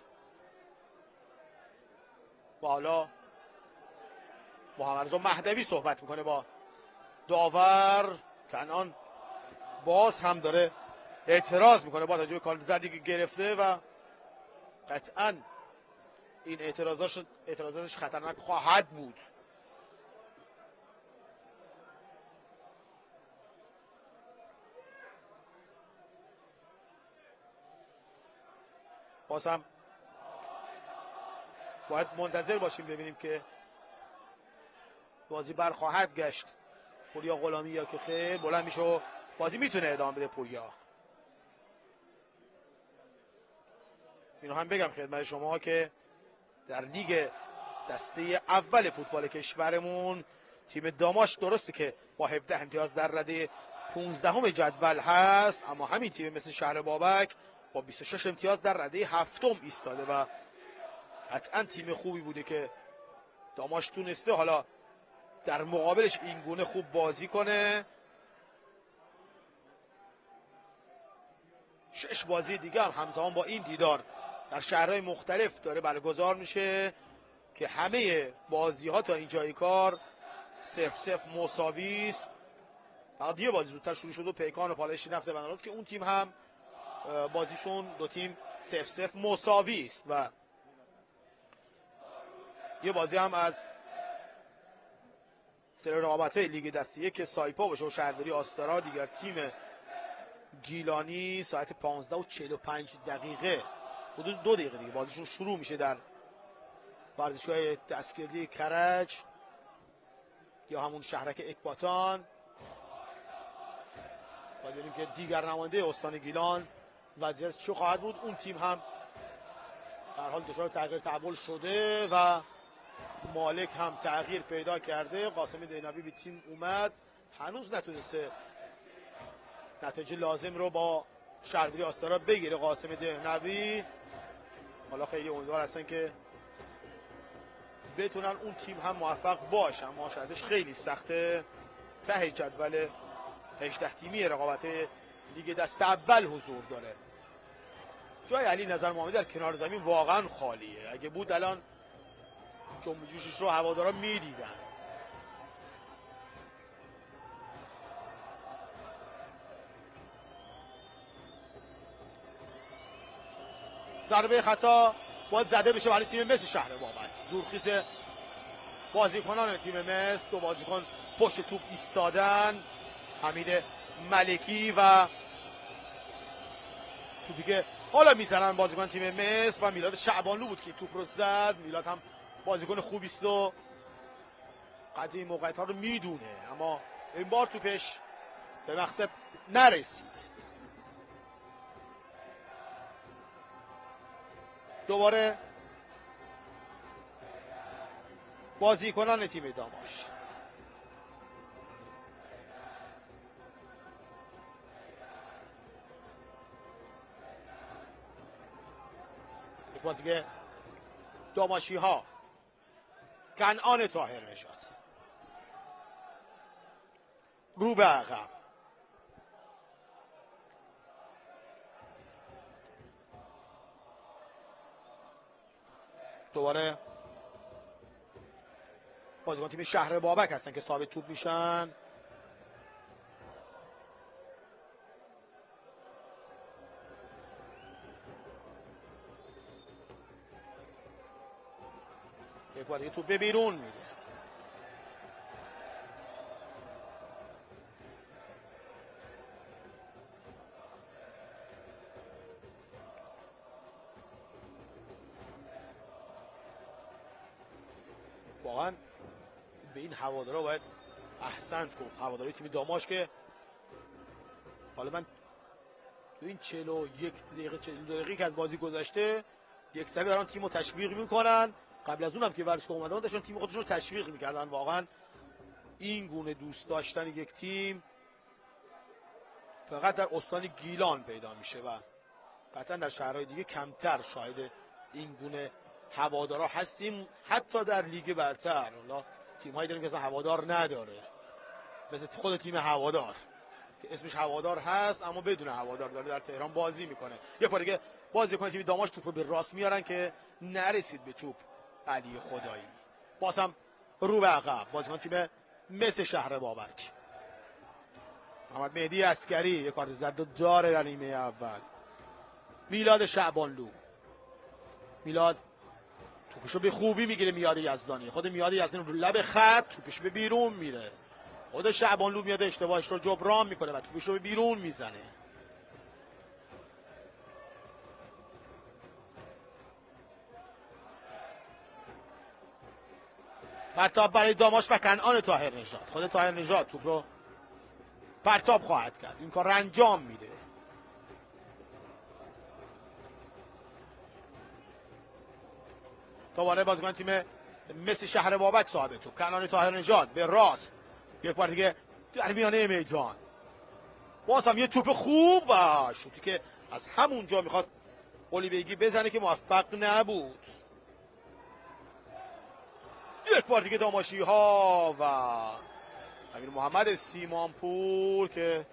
Speaker 1: و حالا محمد رضا مهدوی صحبت میکنه با داور. کنان باز هم داره اعتراض میکنه با توجه به کارت زردی که گرفته و قطعاً این اعتراضاتش خطرناک خواهد بود. باز هم باید منتظر باشیم ببینیم که بازی برخواهد گشت. پوریا غلامی یا که خیر بلند میشه و بازی میتونه ادامه بده. پوریا اینو هم بگم خدمت شما که در لیگ دسته اول فوتبال کشورمون تیم داماش درسته که با 17 امتیاز در رده 15 جدول هست، اما همین تیم مثل شهر بابک با 26 امتیاز در رده 7 ایستاده و قطعا تیم خوبی بوده که داماش تونسته حالا در مقابلش این گونه خوب بازی کنه. 6 بازی دیگه هم همزمان با این دیدار در شهرهای مختلف داره برگزار میشه که همه بازی ها تا اینجای کار 0-0 مساوی است. فقط یه بازی زودتر شروع شد و پیکان و پالایشی نفت بنارس که اون تیم هم بازیشون دو تیم 0-0 مساوی است و یه بازی هم از سری رقابت‌های لیگ دسته یک که سایپا باشه و شهرداری آستارا، دیگر تیم گیلانی ساعت 15:45 حدود 2 دقیقه دیگه بازیشون شروع میشه در ورزشگاه دستگیری کرج یا همون شهرک اکباتان. باید ببینیم که دیگر نماینده استان گیلان وضعیت چی خواهد بود. اون تیم هم در حال دچار تغییر تحول شده و مالک هم تغییر پیدا کرده. قاسم دهنوی به تیم اومد، هنوز نتونسته نتیجه لازم رو با شهرداری آستارا بگیره قاسم دهنوی. حالا خیلی امیدوار هستن که بتونن اون تیم هم موفق باشه، اما شرطش خیلی سخته. ته جدول 18 تیمی رقابت لیگ دست اول حضور داره. جای علی نظر محمدی در کنار زمین واقعا خالیه. اگه بود الان جنب جوشش رو هوادارا میدیدن. ضربه خطا باید زده بشه برای تیم مس شهر بابک. دورخیز بازیکنان تیم مس، دو بازیکن پشت توپ ایستادن، حمید ملکی و توپی که حالا میزنن بازیکن تیم مس و میلاد شعبانلو بود که توپ رو زد. میلاد هم بازیکن خوبی است و قدر این موقعیت ها رو میدونه، اما این بار توپش به مقصد نرسید. دوباره بازیکنان تیم داماش. یک بار دیگه داماشی ها. کنعان طاهر نژاد رو به عقب. دوباره بازیکن تیم شهر بابک هستن که صاحب توپ میشن. یک بار دیگه توپ به بیرون میده. واقعا به این هوادارا باید احسنت گفت، هواداری تیم داماش که حالا من تو این 41 دقیقه 42 دقیقه که از بازی گذشته یک سری دارن تیمو تشویق میکنن. قبل از اونم که ورزشگاه اومدن داشتن تیم خودشون رو تشویق میکردن. واقعا این گونه دوست داشتن یک تیم فقط در استان گیلان پیدا میشه و قطعا در شهرهای دیگه کمتر شاهد این گونه هوادارا هستیم. حتی در لیگ برتر حالا تیم‌هایی داریم که اصلا هوادار نداره، مثل خود تیم هوادار که اسمش هوادار هست اما بدون هوادار داره در تهران بازی میکنه. یک بار دیگه بازیکن تیم داماش توپ رو به راست میارن که نرسید به توپ علی خدایی. باز هم رو به عقب بازیکن تیم مس شهر بابک. محمد مهدی عسکری یک کارت زرد داره در نیمه اول. میلاد شعبانلو. میلاد توپشو به خوبی میگیره. میاد یزدانی، خود میاد یزدانی رو لب خط توپش به بیرون میره. خود شعبانلو میاد اشتباهش رو جبران میکنه و توپش رو به بیرون میزنه. پرتاب برای داماش و کنعان طاهر نژاد. خود طاهر نژاد توپ رو پرتاب خواهد کرد، این کار رو انجام میده. دوباره بازیکن تیم مس شهر بابک صاحب توپ. کنعان طاهر نژاد به راست، یک بار دیگه در میانه میدان. باز هم یه توپ خوب و شوتی که از همونجا میخواست قلی بیگی بزنه که موفق نبود. یک بار دیگه داماشی ها و امیر محمد سیمانپور که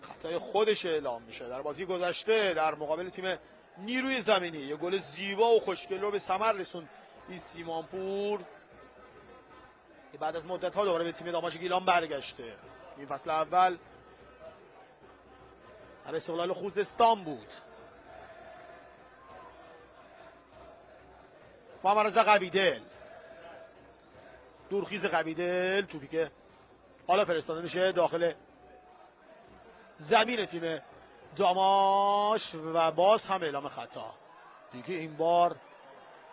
Speaker 1: خطای خودش اعلام میشه در بازی گذشته در مقابل تیم نیروی زمینی. یه گل زیبا و خوشگل رو به ثمر رسوند این سیمانپور که بعد از مدت ها دوباره به تیم داماش گیلان برگشته. این فصل اول در استقلال خوزستان بود. محمد رضا قویدل دورخیز قویدل، توپی که حالا فرستاده میشه داخل زمین تیم داماش و باز هم اعلام خطا. دیگه این بار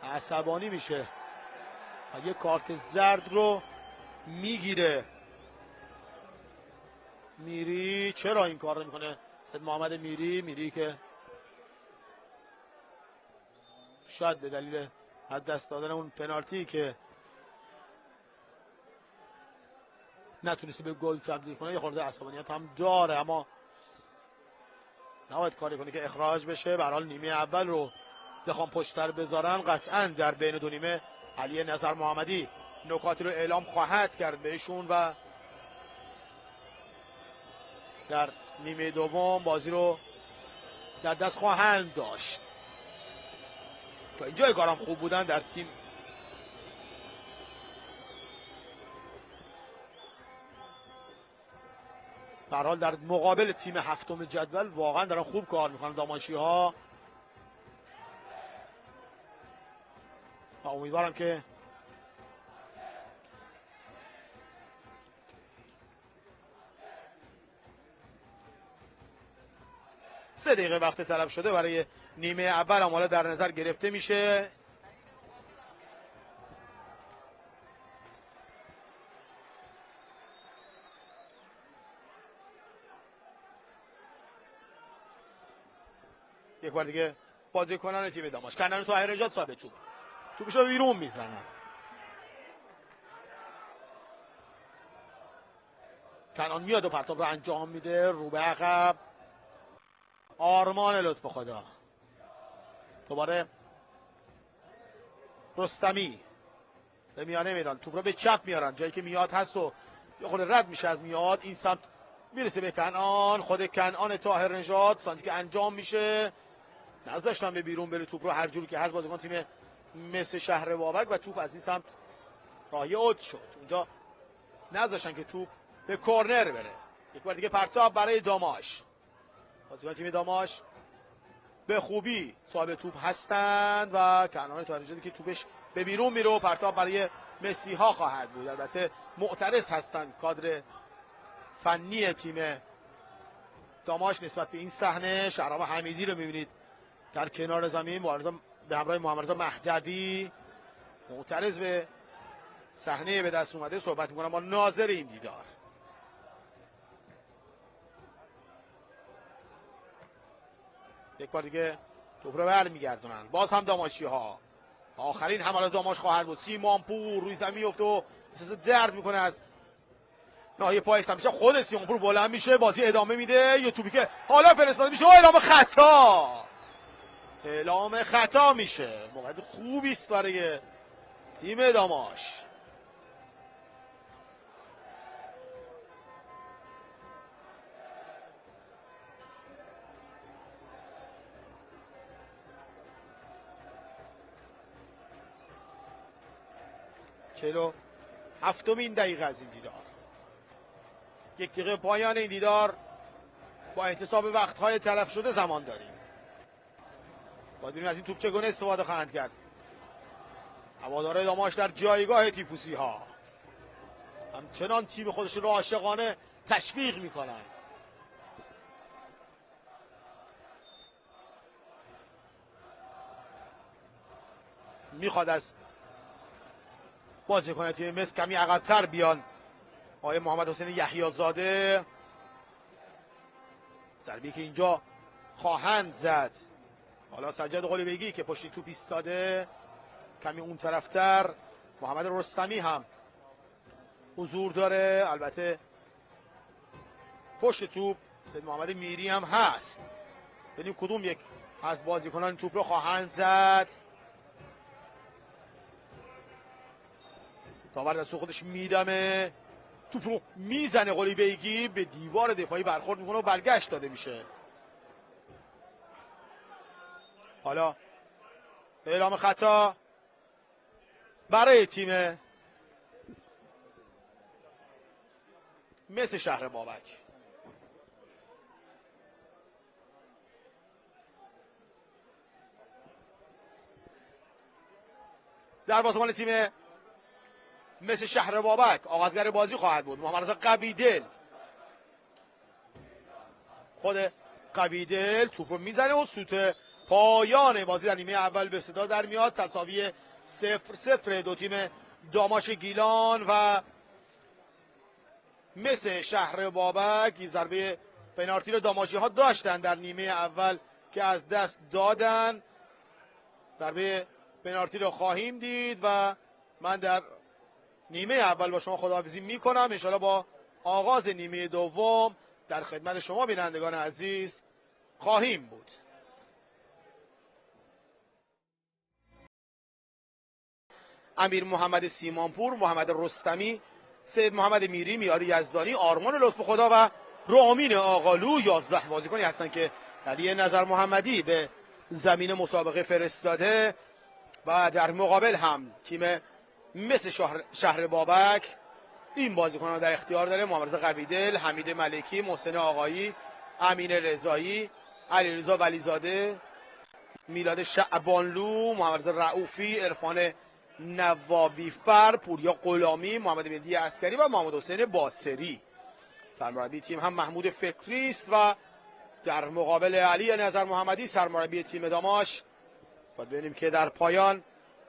Speaker 1: عصبانی میشه و یک کارت زرد رو میگیره. میری چرا این کار رو میکنه؟ سید محمد میری که شاید به دلیل از دست دادن اون پنالتی که نتونسته به گل تبدیل کنه یه خورده عصبانیت هم داره، اما نباید کاری کنه که اخراج بشه. به هر حال نیمه اول رو بخوام پشت‌تر بذارن قطعاً در بین دو نیمه علی نظر محمدی نکاتی رو اعلام خواهد کرد بهشون و در نیمه دوم بازی رو در دست خواهند داشت. تا اینجا کارم خوب بودن در تیم به هر حال در مقابل تیم هفتم جدول واقعا دارن خوب کار میکنن داماشی ها و امیدوارم که سه دقیقه وقت طلب شده برای نیمه اول هم حالا در نظر گرفته میشه. یک بار دیگه بازیکنان تیم داماش کنن طاهر نژاد صاحب توپش رو بیرون میزنن. کنان میاد و پرتاب رو انجام میده رو به عقب. آرمان لطف خدا دوباره رستمی به میانه میدان توپ رو به چپ میارن، جایی که میاد هست و یه خود رد میشه از میاد. این سمت میرسه به کنان، خود کنان طاهر نژاد سانتی که انجام میشه نذاشتن به بیرون بره توپ رو هر جوری که هست بازیکن تیم مس شهر بابک و توپ از این سمت راهی اوت شد. اونجا نذاشتن که توپ به کورنر بره. یک بار دیگه پرتاب برای داماش. بازیکن تیم داماش به خوبی صاحب توپ هستند و کنان طاهر نژادی که توپش به بیرون میره و پرتاب برای مسی ها خواهد بود. البته معترض هستند کادر فنی تیم داماش نسبت به این صحنه. شهرام حمیدی رو میبینید در کنار زمین به همراه محمد رضا مهدوی معترض به صحنه به دست اومده صحبت میکنم با ناظر این دیدار. یک بار دیگه توپ رو برمیگردونن، باز هم داماشی ها. آخرین حمله داماش خواهد بود. سیمانپور روی زمین میفته و احساس درد میکنه از ناحیه پای اسلام میشه. خود سیمانپور بلند میشه، بازی ادامه میده. یه توپی که حالا فرستاده میشه و اعلام خطا میشه. موقعیت خوبی است برای تیم داماش. چلو هفتمین دقیقه از این دیدار. یک دقیقه پایان این دیدار با احتساب وقت‌های تلف شده زمان داریم. باید ببینیم از این توپ چگونه استفاده خواهند کرد. هوادارهای داماش در جایگاه تیفوسی ها همچنان تیم خودشون رو عاشقانه تشویق میکنن. میخواد از بازیکن تیم مس کمی عقب‌تر بیان. آقای محمد حسین یحیی زاده ضربه‌ای که اینجا خواهند زد. حالا سجاد قلیبگی که پشت توپ ایستاده کمی اون طرفتر. محمد رستمی هم حضور داره، البته پشت توپ سید محمد میری هم هست. ببینیم کدوم یک از بازیکنان توپ رو خواهند زد. داور دست خودش میدمه، توپ رو میزنه. قلیبگی به دیوار دفاعی برخورد میکنه و برگشت داده میشه. حالا اعلام خطا برای تیم مس شهر بابک. دروازه‌بان تیم مثل شهر بابک آغازگر بازی خواهد بود. محمد رضا قویدل، خود قویدل توپ رو میزنه و سوت پایان بازی در نیمه اول به صدا در میاد. تساوی 0-0 دو تیم داماش گیلان و مثل شهر بابک. ضربه پنالتی رو داماشی ها داشتن در نیمه اول که از دست دادن. ضربه پنالتی رو خواهیم دید و من در نیمه اول با شما خداحافظی میکنم. انشاءالله با آغاز نیمه دوم در خدمت شما بینندگان عزیز خواهیم بود. امیر محمد سیمانپور، محمد رستمی، سید محمد میری، میاد یزدانی، آرمان لطف خدا و رامین آقالو 11 بازیکنی هستند که علی نظر محمدی به زمین مسابقه فرستاده و در مقابل هم تیم مثل شهر بابک این بازیکنان رو در اختیار داره. محمد رضا قویدل، حمید ملکی، محسن آقایی، امین رضایی، علیرضا ولیزاده، میلاد شعبانلو، محمد رضا رؤوفی، عرفان نوابی فر، پوریا غلامی، محمد مهدی عسکری و محمد حسین باسری. سرمربی تیم هم محمود فکری است و در مقابل علی نظر محمدی سرمربی تیم داماش. باید ببینیم که در پایان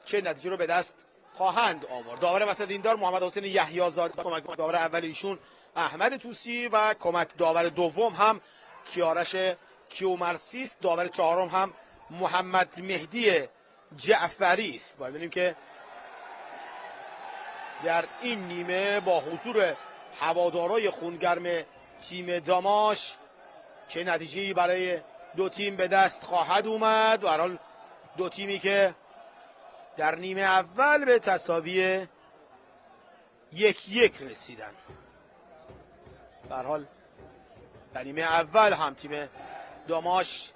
Speaker 1: چه نتیجه رو به دست خواهند آورد. داور وسط دیندار محمد حسین یحیی‌زاده، کمک داور اول ایشون احمد طوسی و کمک داور دوم هم کیارش کیومرثی است. داور چهارم هم محمد مهدی جعفری است. باید ببینیم که در این نیمه با حضور هوادارای خونگرم تیم داماش چه نتیجه‌ای برای دو تیم به دست خواهد اومد. به هر حال دو تیمی که در نیمه اول به تساوی 1-1 رسیدن. به هر حال در نیمه اول هم تیم داماش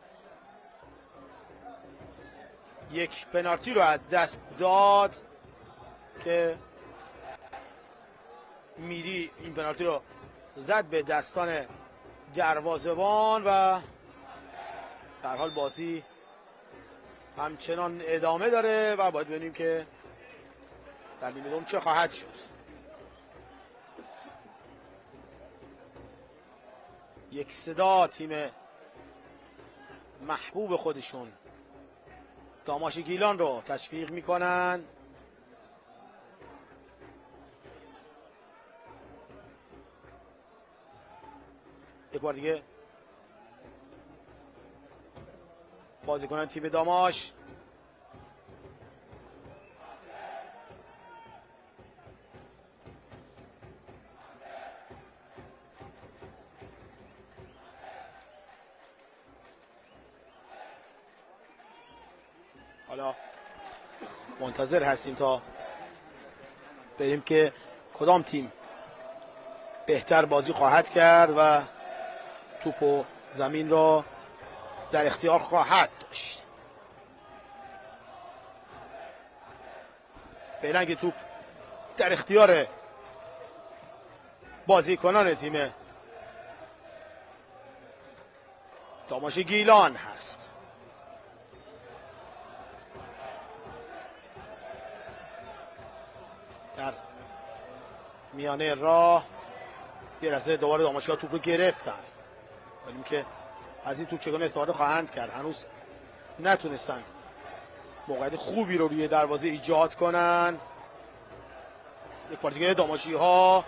Speaker 1: یک پنالتی رو از دست داد که میری این پنالتی رو زد به دستان دروازه‌بان و در حال بازی همچنان ادامه داره و باید ببینیم که در نیمه دوم چه خواهد شد. یک صدا تیم محبوب خودشون داماش گیلان رو تشویق میکنن. یک بار دیگه بازیکنان تیم داماش حالا منتظر هستیم تا بریم که کدام تیم بهتر بازی خواهد کرد و توپ و زمین را در اختیار خواهد داشت. فعلا که توپ در اختیار بازیکنان تیم داماش گیلان هست. در میانه راه یه لحظه دوباره داماشی‌ها توپ رو گرفتن. ولی که از این توپ چگونه استفاده خواهند کرد هنوز نتونستن موقعیت خوبی رو روی دروازه ایجاد کنن. یک بار دیگه داماشی‌ها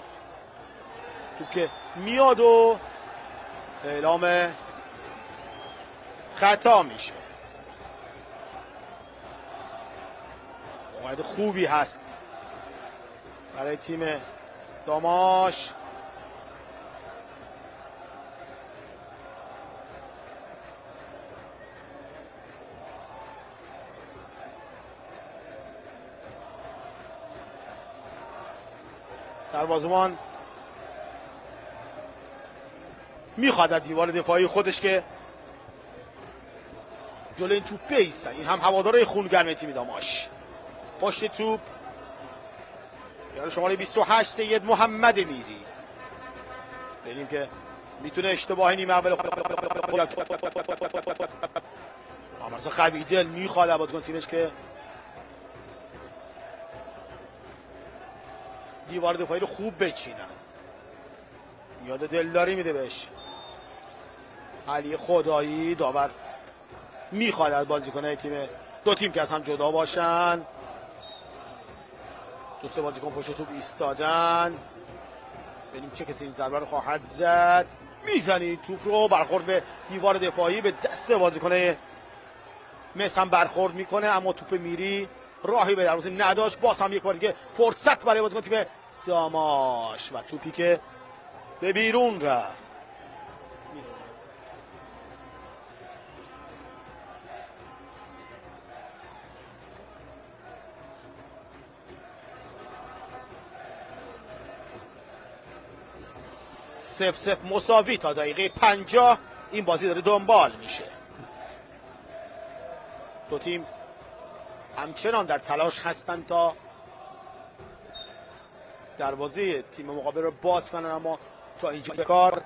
Speaker 1: توپ که میاد و اعلام خطا میشه. موقعیت خوبی هست برای تیم داماش. دروازه‌بان میخواد از دیوار دفاعی خودش که جلوی این توپ بیستن. این هم هوادارهای خونگرم تیم داماش. پشت توپ یعنی شماره 28 سید محمد میری. ببینیم که میتونه اشتباه نیمه اول محمد رضا قویدل میخواد بازیکن تیمش که دیوار دفاعی رو خوب بچینن. یاد دلداری میده بهش علی خدایی. داور میخواد از بازیکن‌های دو تیم که از هم جدا باشن. دو سه بازیکن پشت توپ ایستادن. ببینیم چه کسی این ضربه رو خواهد زد. میزنی توپ رو، برخورد به دیوار دفاعی، به دست بازیکن مس هم برخورد میکنه، اما توپ میری راهی به دروازه نداشت. باز هم یک بار دیگه فرصت برای بازیکن تیم داماش و توپی که به بیرون رفت. سف سف مساوی تا دقیقه 50 این بازی داره دنبال میشه. دو تیم همچنان در تلاش هستند تا دروازه تیم مقابل رو باز کنن، اما تا اینجا کار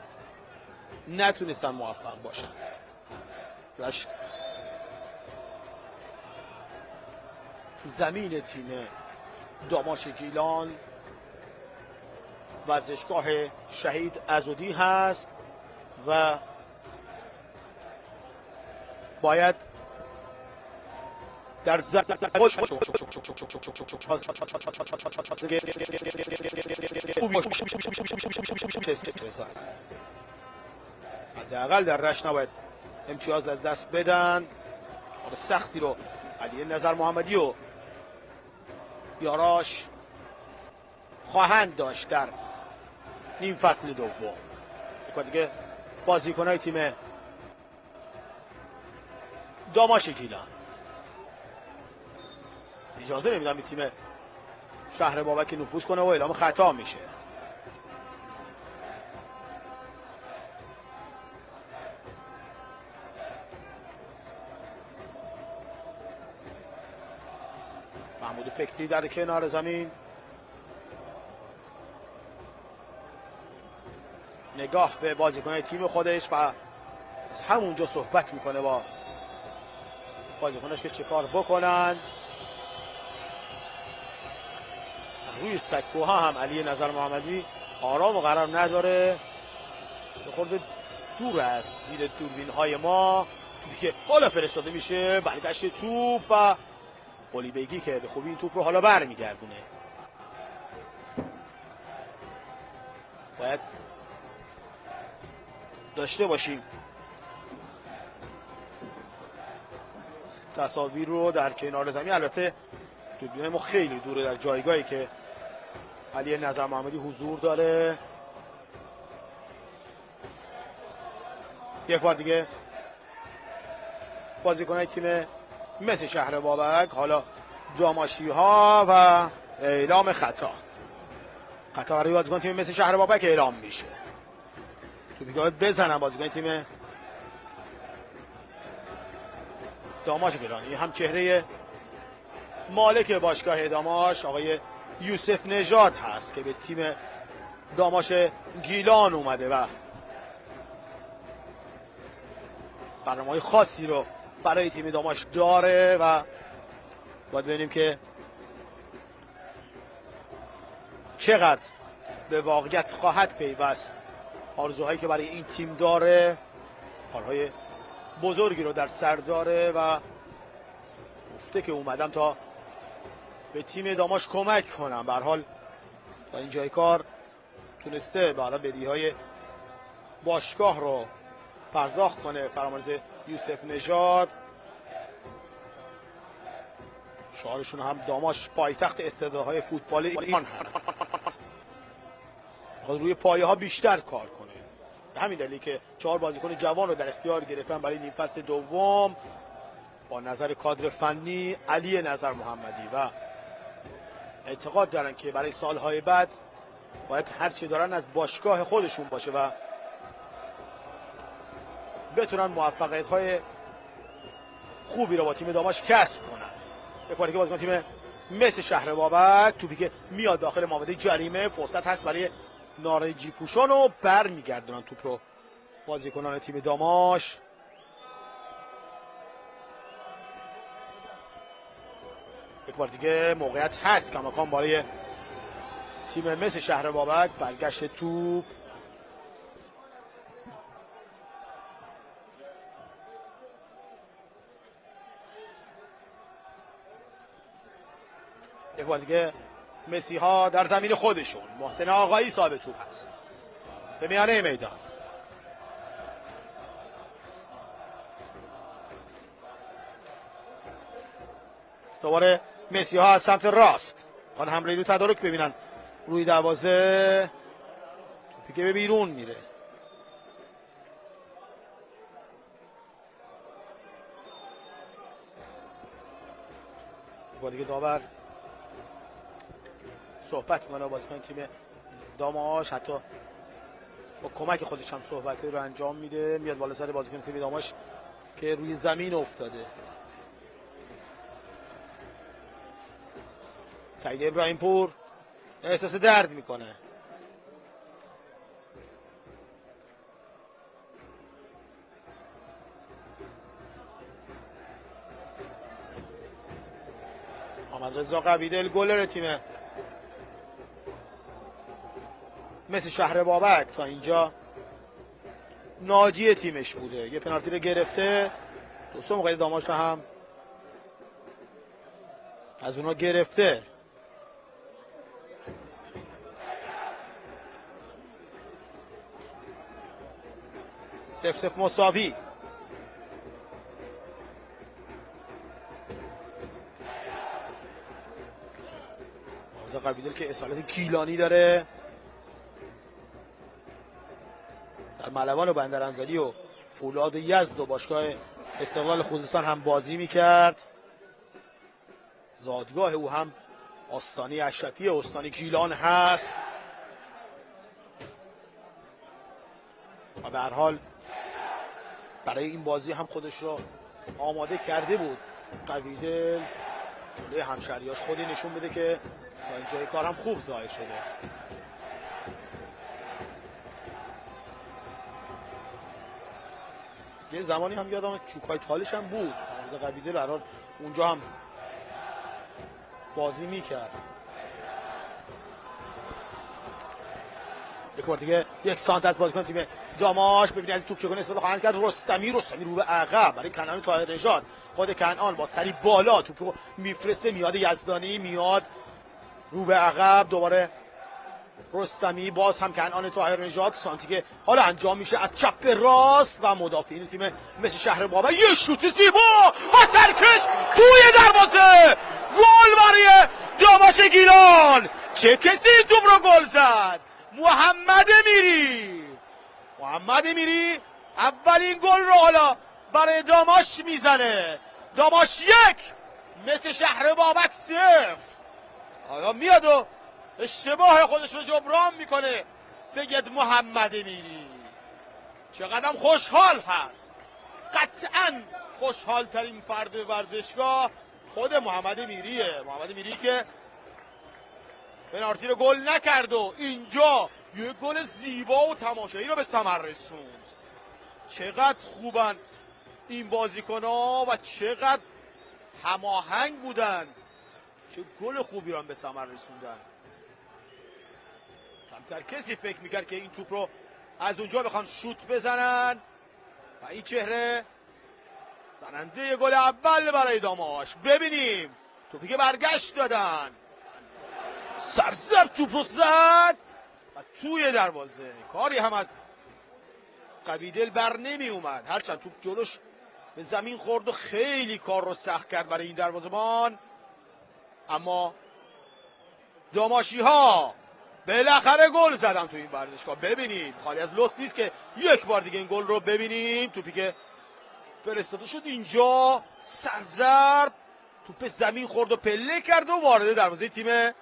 Speaker 1: نتونستن موفق باشن. زمین تیم داماش گیلان ورزشگاه شهید عضدی هست و باید در حداقل در رشت نباید امتیاز از دست بدن. کار سختی رو علی نظر محمدی و یاراش خواهند داشت در نیم فصل دوم. یک بار دیگه بازیکن‌های تیم داماش گیلان اجازه نمیدن به تیم شهر بابک نفوذ کنه و اعلام خطا میشه. محمود فکری در کنار زمین نگاه به بازیکن‌های تیم خودش و از همونجا صحبت میکنه با بازیکناش که چه کار بکنن. روی سکوها هم علی نظر محمدی آرام و قرار نداره. به خورده دور است دید دوربین‌های ما. توپی که بالا فرستاده میشه، برگشت توپ و قلی بیگی که به خوبی این توپ رو حالا برمیگردونه. باید داشته باشیم تصاویر رو در کنار زمین. البته دوربین ما خیلی دوره در جایگاهی که علی نظر محمدی حضور داره. یک بار دیگه بازیکن‌های تیم مس شهر بابک، حالا جاماشی ها، و اعلام خطا برای بازیکن تیم مس شهر بابک اعلام میشه. توپی که باید بزنن بازیکن تیم داماش گیلان. هم چهره مالک باشگاه داماش آقای یوسف نژاد هست که به تیم داماش گیلان اومده و برنامه‌های خاصی رو برای تیم داماش داره و باید ببینیم که چقدر به واقعیت خواهد پیوست. آرزوهایی که برای این تیم داره، کارهای بزرگی رو در سر داره و گفته که اومدم تا به تیم داماش کمک کنم. به هر حال تا اینجای کار تونسته برای بدیهای باشگاه رو پرداخت کنه. فرامرز یوسف نژاد، شعارشون هم داماش پایتخت استعدادهای فوتبال ایران هست. میخواد روی پایه ها بیشتر کار کنه. به همین دلیل که 4 بازیکن جوان رو در اختیار گرفتن برای نیم فصل دوم با نظر کادر فنی علی نظر محمدی و اعتقاد دارن که برای سالهای بعد باید هرچی دارن از باشگاه خودشون باشه و بتونن موفقیت‌های خوبی رو با تیم داماش کسب کنن. یک بار دیگه بازیکن تیم مس شهر بابک، توپی که میاد داخل محوطه جریمه، فرصت هست برای نارنجی پوشان و برمیگردونن توپ رو بازیکنان تیم داماش. یک بار دیگه موقعیت هست کماکان برای تیم مس شهر بابک. برگشت توپ یک بار دیگه مسی ها در زمین خودشون. محسن آقایی صاحب توپ هست به میانه میدان. دوباره مسی ها از سمت راست آن حمله رو تدارک ببینن روی دروازه. توپی که به بیرون میره. یک بار دیگه داور صحبت میکنه با بازیکن تیم داماش، حتی با کمک خودش هم صحبتی رو انجام میده. میاد بالا سر بازیکن تیم داماش که روی زمین افتاده. سعید ابراهیم پور احساس درد میکنه. محمد رضا قویدل گلر تیم مس شهر بابک تا اینجا ناجی تیمش بوده. یه پنالتی رو گرفته، دوستو موقعی داماش رو هم از اونا گرفته. سف سف مساوی. محمد قویدل که اصالت گیلانی داره، در ملوان و بندرانزلی و فولاد یزد و باشگاه استقلال خوزستان هم بازی میکرد. زادگاه او هم آستانه اشرفی استان گیلان هست و به هر حال برای این بازی هم خودش رو آماده کرده بود. قویدل جلوی همشهریاش خودی نشون بده که تا اینجای کار هم خوب ظاهر شده. یه زمانی هم یادم چوکای تالش هم بود. محمد قویدل به هر حال اونجا هم بازی میکرد. یک بار دیگه یک سانت از بازیکن تیم داماش. ببینید از توپ چگونه استفاده خواهند کرد. رستمی رو به عقب برای کنعان طاهر نژاد. خود کنعان با سری بالا توپو میفرسته، میاد یزدانی، میاد رو به عقب. دوباره رستمی، باز هم کنعان طاهر نژاد. سانتی که حالا انجام میشه از چپ به راست و مدافعین تیم مس شهر بابک. یه شوت زیبا و سرکش توی دروازه. گل برای داماش گیلان. چه کسی توپ رو گل زد؟ محمد میری اولین گل رو حالا برای داماش میزنه. داماش 1 مس شهر بابک 0. حالا میاد و اشتباه خودش رو جبران میکنه سید محمد میری. چقدر خوشحال هست، قطعا خوشحال ترین فرد ورزشگاه خود محمد میریه. محمد میری که پنالتی رو گل نکرد و اینجا یه گل زیبا و تماشایی رو به ثمر رسوند. چقدر خوبن این بازیکن‌ها و چقدر هماهنگ بودن، چه گل خوبی رو به ثمر رسوندن. کمتر کسی فکر میکرد که این توپ رو از اونجا بخوان شوت بزنن و این چهره زننده گل اول برای داماش. ببینیم توپی که برگشت دادن، سرزر توپ رو زد و توی دروازه. کاری هم از قویدل بر نمی اومد، هرچند توپ جلوش به زمین خورد و خیلی کار رو سخت کرد برای این دروازه‌بان. اما داماشی ها بالاخره گل زدن تو این ورزشگاه. ببینیم خالی از لطف نیست که یک بار دیگه این گل رو ببینیم. توپی که فرستاده شد اینجا، سرزرب توپ زمین خورد و پله کرد و وارد دروازه تیم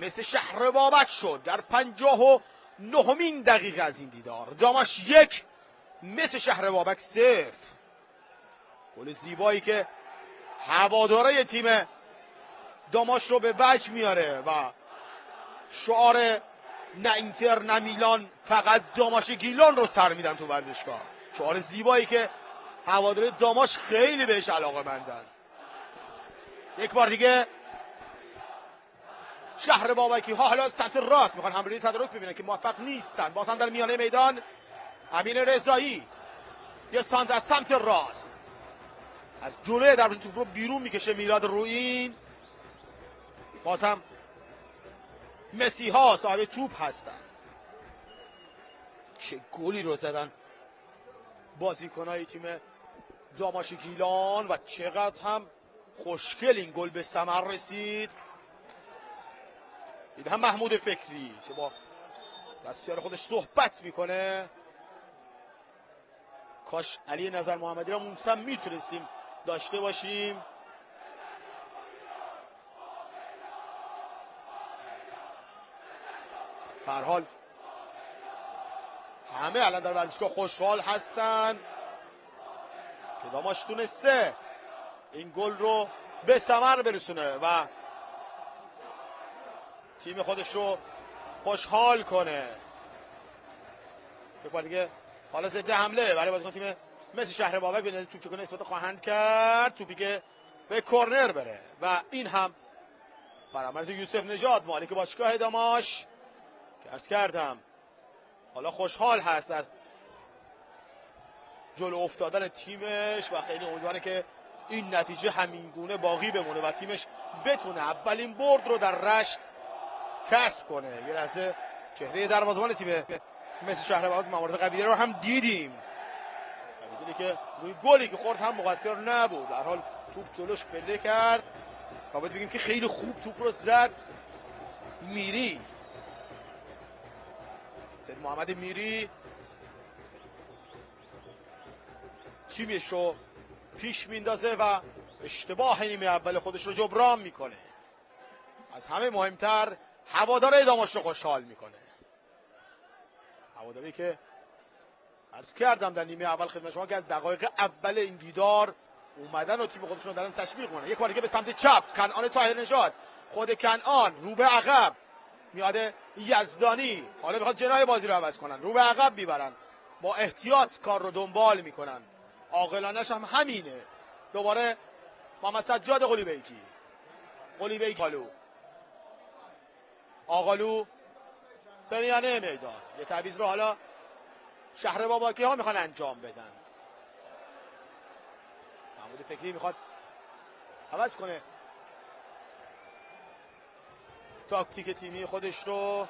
Speaker 1: مس شهر بابک شد در 59مین دقیقه از این دیدار. داماش 1 مس شهر بابک 0. گل زیبایی که هواداره تیم داماش رو به وجه میاره و شعار نه اینتر نه میلان، فقط داماش گیلان رو سر میدن تو ورزشگاه. شعار زیبایی که هواداره داماش خیلی بهش علاقه مندن. یک بار دیگه شهر بابکی ها حالا سمت راست میخوان حمله تدارک ببینن که موفق نیستن. باز هم در میانه میدان امین رضایی یه سانت از سمت راست از جلوی دروازه توپ رو بیرون میکشه میلاد روئین. باز هم مسی ها صاحب توپ هستن. چه گلی رو زدن بازیکنای تیم داماشگیلان و چقدر هم خوشگل این گل به ثمر رسید. این هم محمود فکری که با دستیار خودش صحبت میکنه. کاش علی نظر محمدی را موسم میتونستیم داشته باشیم. به هر حال همه الان در ورزشگاه خوشحال هستن که داماش تونسته این گل رو به ثمر برسونه و تیم خودش رو خوشحال کنه. یک بار دیگه حالا ضد حمله برای بازیکن تیم مسی شهر بابک به توپ چکونه استفاده خواهند کرد. توپی که به کرنر بره و این هم فرامرز یوسف نژاد مالک باشگاه داماش که عرض کردم حالا خوشحال هست از جلو افتادن تیمش و خیلی امیدواره که این نتیجه همینگونه باقی بمونه و تیمش بتونه اولین برد رو در رشت کسب کنه. یه لحظه چهره دروازه‌بان تیم مسی شهر بابک موارد قبیله رو هم دیدیم. قبیله که روی گلی که خورد هم مقصر نبود. در حال توپ جلوش پله کرد. باید بگیم که خیلی خوب توپ رو زد میری. سید محمد میری تیمش رو پیش میندازه و اشتباه نیمه اول خودش رو جبران میکنه. از همه مهمتر هوادار داماش رو خوشحال میکنه. هواداری که عرض کردم در نیمه اول خدمت شما که از دقایق اول این دیدار اومدن و تیم خودشون رو دارن تشویق کنن. یک بار دیگه به سمت چپ کنعان طاهر نژاد، خود کنعان رو به عقب میاد یزدانی، حالا میخواد جناح بازی رو عوض کنن، رو به عقب میبرن، با احتیاط کار رو دنبال میکنن. عاقلانش هم همینه. دوباره محمد سجاد قلیبیکی آقالو به میانه میدان یه تعویض رو حالا شهر باباکی ها میخوان انجام بدن. محمود فکری میخواد عوض کنه تاکتیک تیمی خودش رو.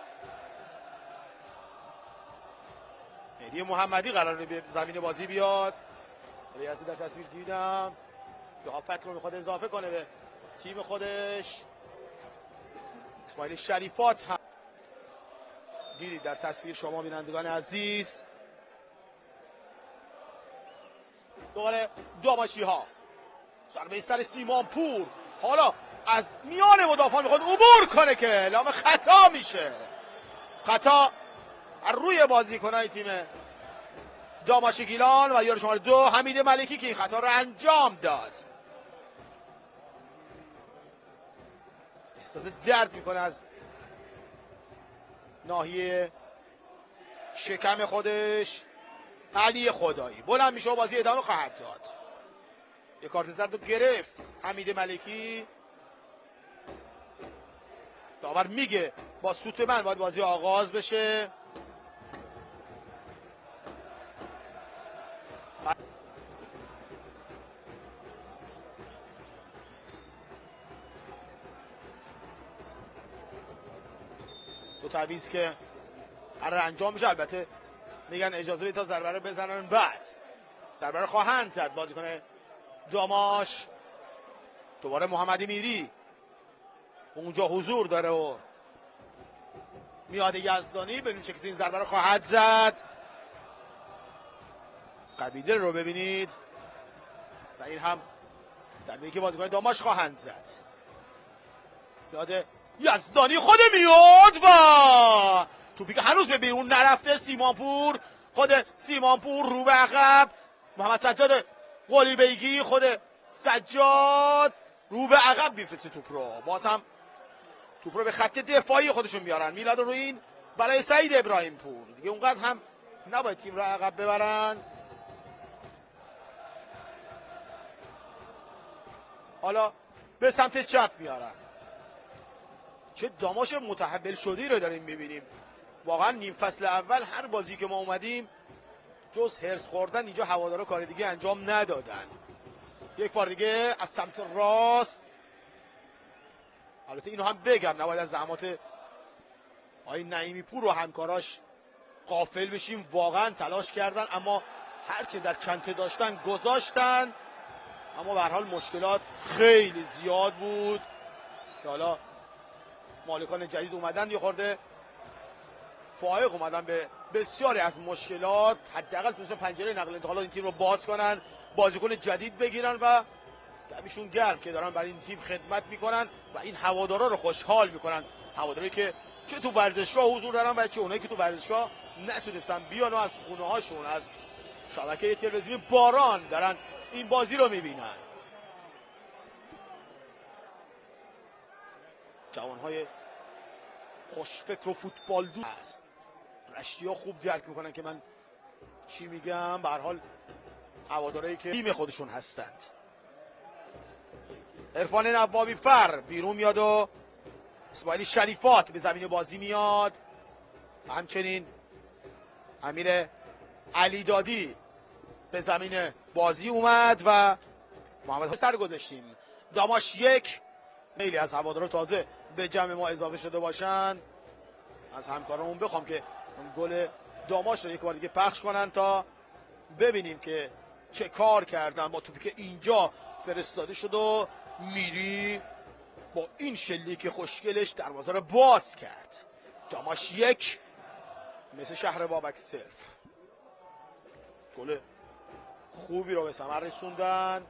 Speaker 1: مهدی محمدی قراره به زمین بازی بیاد. یه در تصویر دیدم که هافک رو میخواد اضافه کنه به تیم خودش. اسماعیل شریفات هم دیدید در تصویر شما بینندگان عزیز. دوباره داماشی ها ضربه سر سیمان پور، حالا از میان مدافعان میخواد عبور کنه که اعلام خطا میشه. خطا بر روی بازیکنای تیم داماشگیلان و یار شماره 2 حمید ملکی که این خطا رو انجام داد. احساس درد میکنه از ناحیه شکم خودش. علی خدایی بلند میشه و بازی ادامه خواهد داد. یک کارت زرد رو گرفت حمید ملکی. داور میگه با سوت من باید بازی آغاز بشه. دو تعویض که قرار انجام میشه. البته میگن اجازه بدید تا ضربه رو بزنن، بعد ضربه رو خواهند زد بازیکن داماش. دوباره محمدی میری اونجا حضور داره و میاد یزدانی. ببینیم چه کسی این ضربه رو خواهد زد. قبیله رو ببینید و این هم ضربه‌ای که بازیکن داماش خواهند زد. یاد یزدانی خود میاد و توپی که هنوز به بیرون نرفته. سیمانپور، خود سیمانپور رو به عقب. محمد سجاد قلیبیکی، خود سجاد رو به عقب میفرسته توپ رو. باز هم توپ رو به خط دفاعی خودشون میارن. میلاد روئین برای سعید ابراهیم پور. دیگه اونقدر هم نباید تیم رو عقب ببرن. حالا به سمت چپ میارن. چه داماش متحول شدی رو داریم میبینیم. واقعا نیم فصل اول هر بازی که ما اومدیم جز هرس خوردن اینجا هوادارا کار دیگه انجام ندادن. یک بار دیگه از سمت راست، البته اینو هم بگم نباید از زحمات آقای نعیمی پور و همکاراش غافل بشیم، واقعا تلاش کردن اما هرچه در چنته داشتن گذاشتن، اما به هر حال مشکلات خیلی زیاد بود که حالا مالکان جدید اومدن یه خورده فائق اومدن به بسیاری از مشکلات، حداقل تونستن پنجره نقل و انتقالات این تیم رو باز کنن، بازیکن جدید بگیرن و دمشون گرم که دارن برای این تیم خدمت میکنن و این هوادارا رو خوشحال میکنن. هواداری که چه تو ورزشگاه حضور دارن و چه اونایی که تو ورزشگاه نتونستن بیان و از خونه هاشون از شبکه تلویزیونی باران دارن این بازی رو میبینن. جوانهای خوشفکر و فوتبال دو است. رشتی ها خوب درک میکنن که من چی میگم. به هر حال هوادارایی که تیم خودشون هستند. عرفان نوابی فر بیرون میاد و اسماعیل شریفات به زمین بازی میاد. همچنین امیر علی دادی به زمین بازی اومد و محمد سر گذاشتیم. داماش یک. خیلی از هوادارا تازه به جمع ما اضافه شده باشن، از همکارمون بخوام که اون گل داماش رو یک بار دیگه پخش کنن تا ببینیم که چه کار کردن با توپی که اینجا فرستاده شد و میری با این شلیک خوشگلش دروازه رو باز کرد. داماش یک، مثل شهر بابک صفر. گل خوبی رو به ثمر رسوندن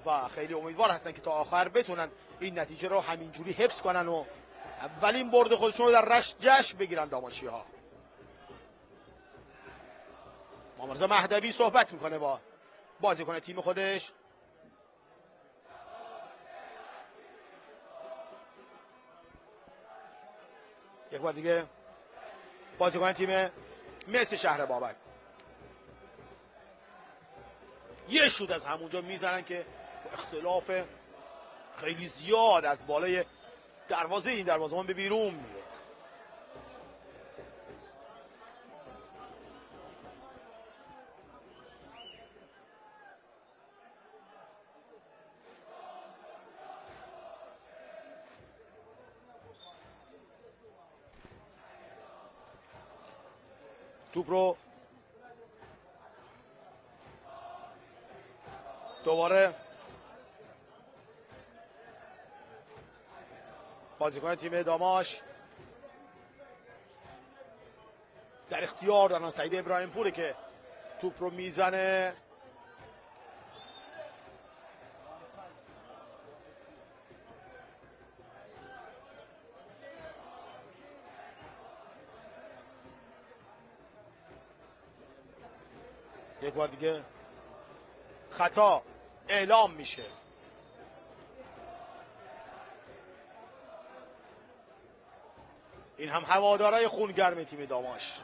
Speaker 1: و خیلی امیدوار هستن که تا آخر بتونن این نتیجه رو همینجوری حفظ کنن و اولین برد خودشون رو در رشت جشن بگیرن. داماشی ها. مامرزا مهدوی صحبت میکنه با بازیکن تیم خودش. یک بار دیگه بازیکن تیم مس شهر بابک یه شوت از همونجا میزنن که اختلاف خیلی زیاد از بالای دروازه این دروازه‌بان به بیرون میره. توپ رو دوباره بازیکن تیم داماش در اختیار دارن. سعید ابراهیم پوره که توپ رو میزنه. یک بار دیگه خطا اعلام میشه. این هم هوادارای خونگرم تیم داماش.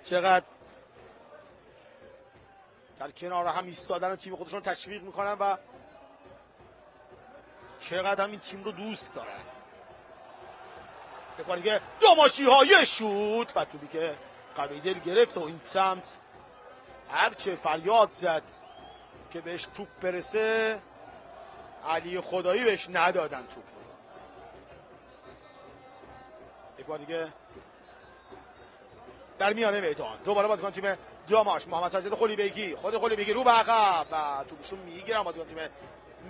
Speaker 1: چقدر در کنار هم ایستادن و تیم خودشون تشویق میکنن و چقدر هم این تیم رو دوست دارن. یک بار دیگه داماشی های شوت و توپی که قوی دل گرفت و این سمت هرچه فریاد زد که بهش توپ برسه علی خدایی بهش ندادن توپ رو. یک بار دیگه در میانه میدان دوباره بازیکن تیم داماش محمد سجاد قلیبیگی قلیبیگی رو به عقب و توپشون میگیرن بازیکن تیم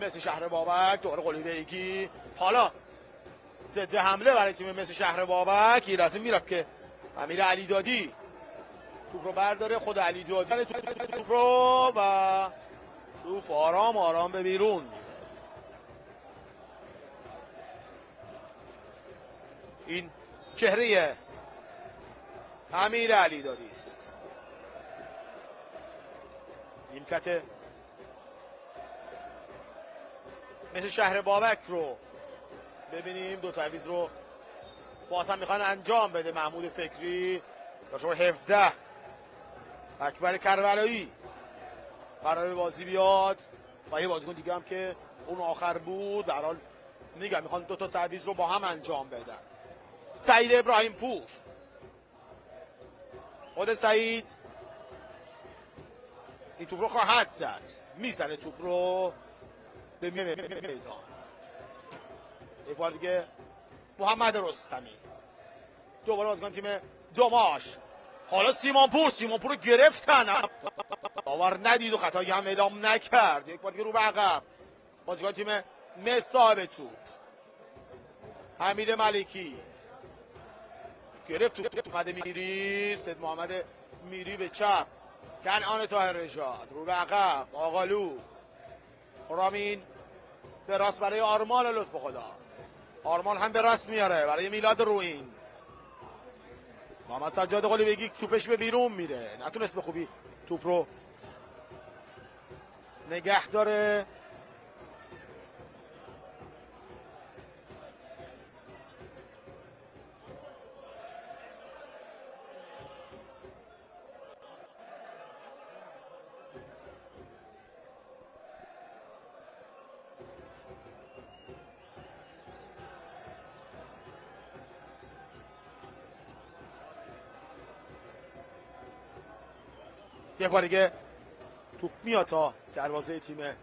Speaker 1: مس شهر بابک. دوباره قلیبیگی، حالا ضد حمله برای تیم مس شهر بابک. یه لحظه میرفت که امیر علی دادی توپ رو برداره، خود علی دادی توپ رو و توپ آرام آرام به بیرون. این چهره امیر علی دادی است. نیمکت مثل شهر بابک رو ببینیم. دو تعویض رو باز هم میخوان انجام بده محمود فکری. تا شما 17 اکبر کربلایی قرار بازی بیاد. و یه بازیکن دیگه هم که اون آخر بود. به هر حال میگم میخوان دو تا تعویض رو با هم انجام بدن. سعید ابراهیم پور، خود سعید این توپ رو خواهد زد، میزنه توپ رو به میدان. یک بار دیگه محمد رستمی، دوباره بازیکن تیم دماش. حالا سیمان پور رو گرفتن، باور ندید و خطایی هم اعلام نکرد. یک بار دیگه رو به عقب بازیکن تیم مس صاحب توپ. حمید ملکی گرفت توپ خط میری، سید محمد میری به چپ، کنعان طاهر رشاد رو به عقب، آقالو رامین به راست برای آرمان لطف خدا. آرمان هم به راست میاره برای میلاد روین. محمد سجاد قلیبگی توپش به بیرون میره، نتونست به خوبی توپ رو نگه داره. یک بار دیگه توپ میاد تا دروازه تیم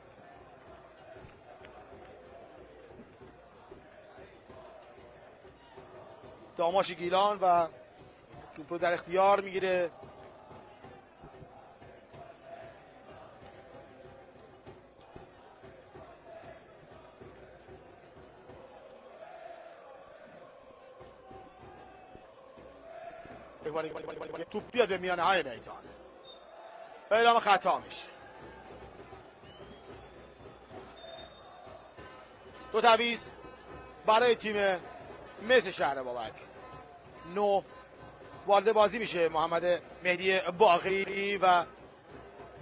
Speaker 1: داماش گیلان و توپ رو در اختیار میگیره. یک بار دیگه توپ بیاد به میانه های میدان، اعلام خطا میشه. دو تعویض برای تیم مس شهر بابک. 9 وارد بازی میشه محمد مهدی باقری و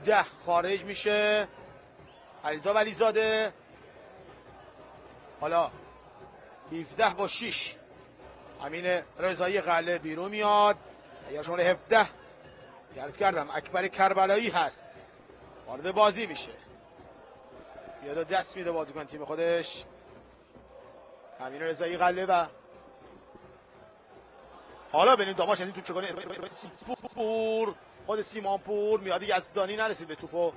Speaker 1: 10 خارج میشه علیزا ولیزاده. حالا 17 با 6 امین رضایی قلعه بیرون میاد. اگر شماره 17 عرض کردم اکبر کربلایی هست وارد بازی میشه، یاد دست میده بازیکن تیم خودش امین رضایی قلعه. و حالا ببینیم داماش از این توپ چه کنه. خود سیمان پور میاد، یزدانی نرسید به توپو،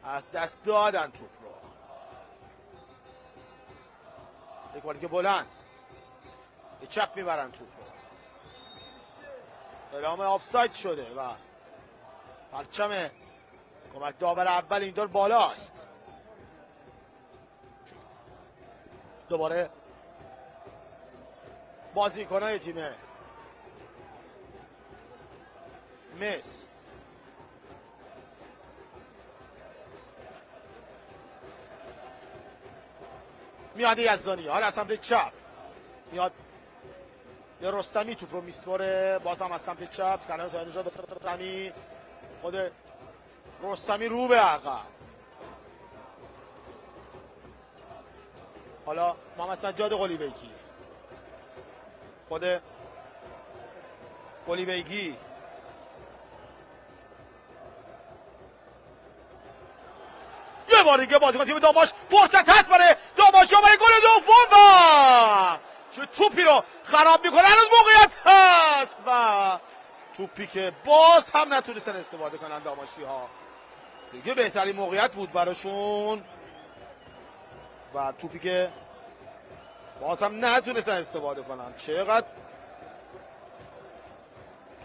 Speaker 1: از دست دادن توپ رو. یک بار دیگه بلند به چپ میبرن توپ رو، اعلام آفساید شده و پرچم کمک داور اول این دور بالاست. دوباره بازیکنای تیم مس میاد یزدانی، حالا از سمت چپ میاد به رستمی توپ رو میسپره، باز هم از سمت چپ کنار تو انجا به رستمی، خود رستمی رو به عقب. حالا محمد سجاد قلیبگی، خود قلیبگی یه بار دیگه بازیکن تیم داماش فرصت هست برای داماش برای گل دوم و چه توپی رو خراب میکنه. هنوز موقعیت هست و توپی که باز هم نتونستن استفاده کنن داماشی ها. دیگه بهترین موقعیت بود براشون و توپی که باز هم نتونستن استفاده کنن. چقدر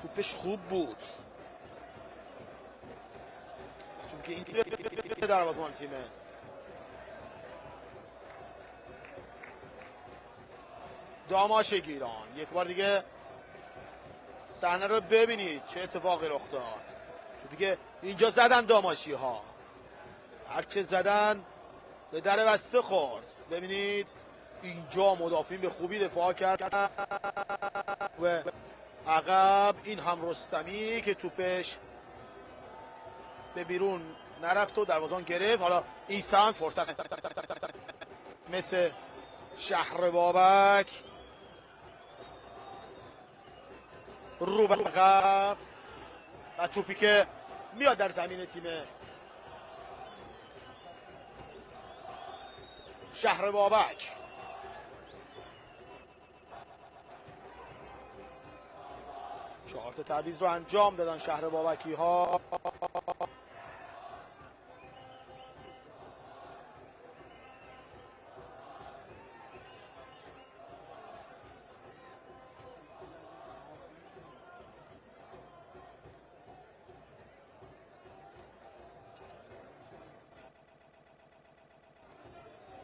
Speaker 1: توپش خوب بود، توپی که این دروازه‌بان تیمه داماش گیلان. یک بار دیگه صحنه رو ببینید چه اتفاقی رخ داد. توپی که اینجا زدن داماشی ها، هرچه زدن به در بسته خورد. ببینید اینجا مدافعین به خوبی دفاع کرد و عقب این هم رستمی که توپش به بیرون نرفت و دروازه‌بان گرفت. حالا این سمت فرصت مثل شهر بابک رو به عقب و توپی که میاد در زمین تیم شهر بابک. چهار تا تعویض رو انجام دادن شهر بابکی ها.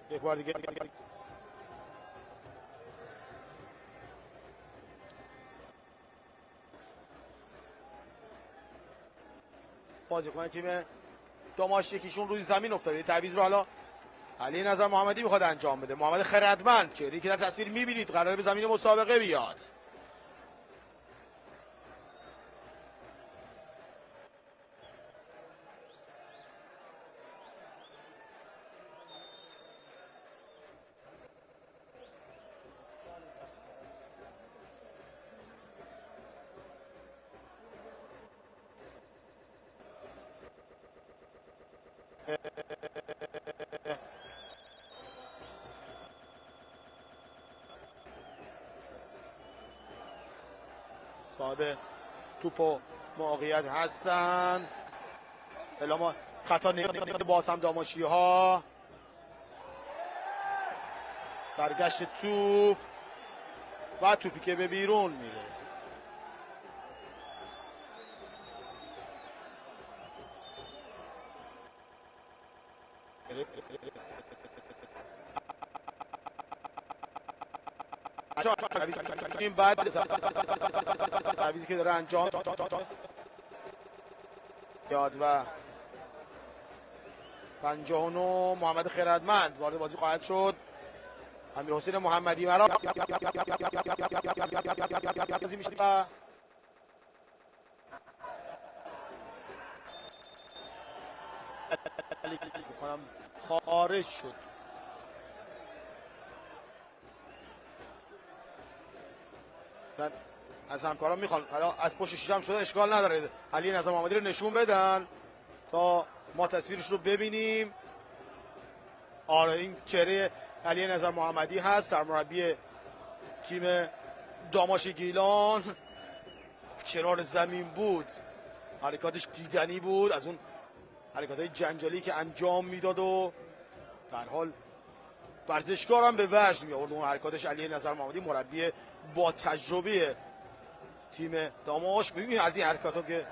Speaker 1: یک بار دیگه بازیکن تیم داماش یکیشون روی زمین افتاده. تعویض رو حالا علی نظر محمدی میخواد انجام بده. محمد خردمند که در تصویر میبینید قراره به زمین مسابقه بیاد. صاحب توپ و موقعیت هستن. اعلام خطا باز هم داماشی ها. برگشت توپ و توپی که به بیرون میره. این بعد تعویضی که داره انجام یاد و 59 محمد خردمند وارد بازی خواهد شد. امیرحسین محمدی مرا و خارج شد. من از همکاران میخوام از پشت شیشم شده اشکال نداره علی نظر محمدی رو نشون بدن تا ما تصویرش رو ببینیم. آره این چهره علی نظر محمدی هست، سرمربی تیم داماش گیلان. کنار زمین بود، حرکاتش دیدنی بود، از اون حرکاتهای جنجالی که انجام میداد و در حال ورزشکار هم به وجد می آورد. اون حرکاتش علی نظر محمدی مربی با تجربه تیم داماش. ببینید از این حرکاتها که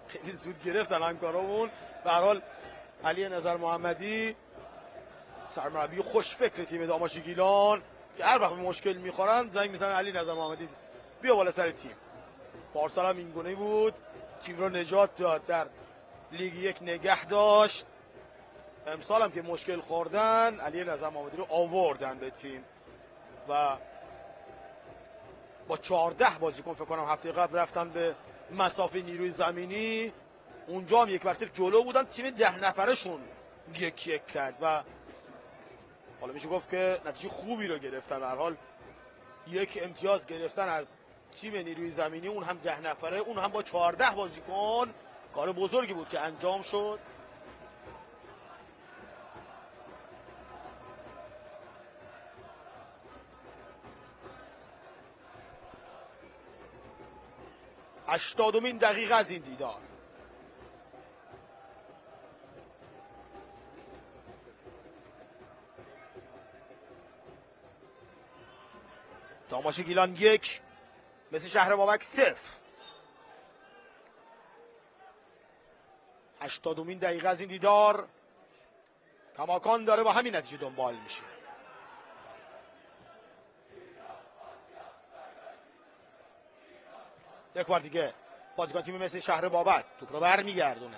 Speaker 1: خیلی زود گرفتن همکارامون. به هر حال علی نظر محمدی سرمربی خوشفکر تیم داماش گیلان که هر وقت مشکل میخورن زنگ میزنن علی نظر محمدی بیا بالا سر تیم. پارسال هم این گونه بود، تیم رو نجات داد، در لیگ یک نگه داشت. امسال هم که مشکل خوردن علی نظر محمدی رو آوردن به تیم و با 14 بازیکن فکر کنم هفته قبل رفتن به مسافه نیروی زمینی. اونجا هم 1-0 جلو بودن، تیم 10 نفرشون 1-1 کرد و حالا میشه گفت که نتیجه خوبی رو گرفتن. به هر حال یک امتیاز گرفتن از تیم نیروی زمینی، اون هم 10 نفره، اون هم با 14 بازیکن. کار بزرگی بود که انجام شد. هشتادمین دقیقه از این دیدار. داماش گیلان 1 مثل شهر بابک 0. 80مین دقیقه از این دیدار. کماکان داره با همین نتیجه دنبال میشه. یک بار دیگه بازیکن تیم مثل شهر بابک توپ رو برمیگردونه.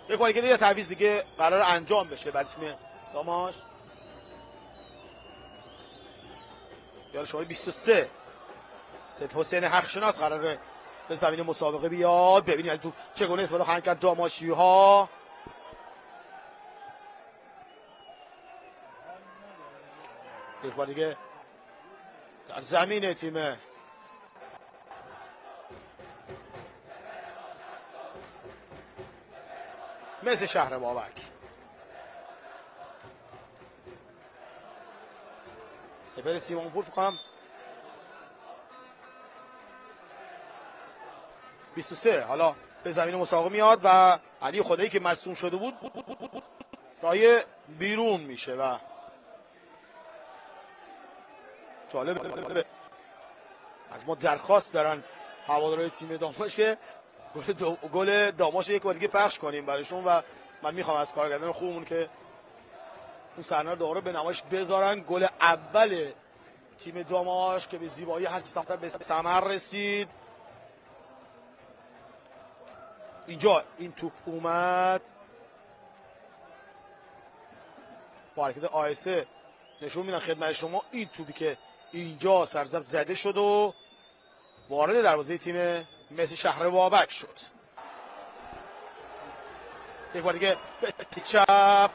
Speaker 1: یک بار دیگه تعویض دیگه قرار انجام بشه برای تیم داماش. یار شماره 23 سید حسین حقشناس قراره به زمین مسابقه بیاد. ببینید تو چگونه استفاده خواهند کرد داماشی‌ها. یک بار دیگه در زمین تیم مس شهر بابک. سپر سیمانپور فکر کنم 23 حالا به زمین مسابقه میاد و علی خدایی که مصدوم شده بود رای بیرون میشه و جالب از ما درخواست دارن هوادارهای تیم داماش که گل داماش یک بار دیگه پخش کنیم براشون و من میخوام از کارگردان خوبمون که اون صحنه رو دوباره به نمایش بذارن. گل اول تیم داماش که به زیبایی هر چیز تافتن به ثمر رسید. اینجا این توپ اومد با حرکت آیسه نشون میدن خدمت شما این توپی که اینجا سرزب زده شد و وارد دروازه تیم مس شهر بابک شد. یک بار دیگه به چپ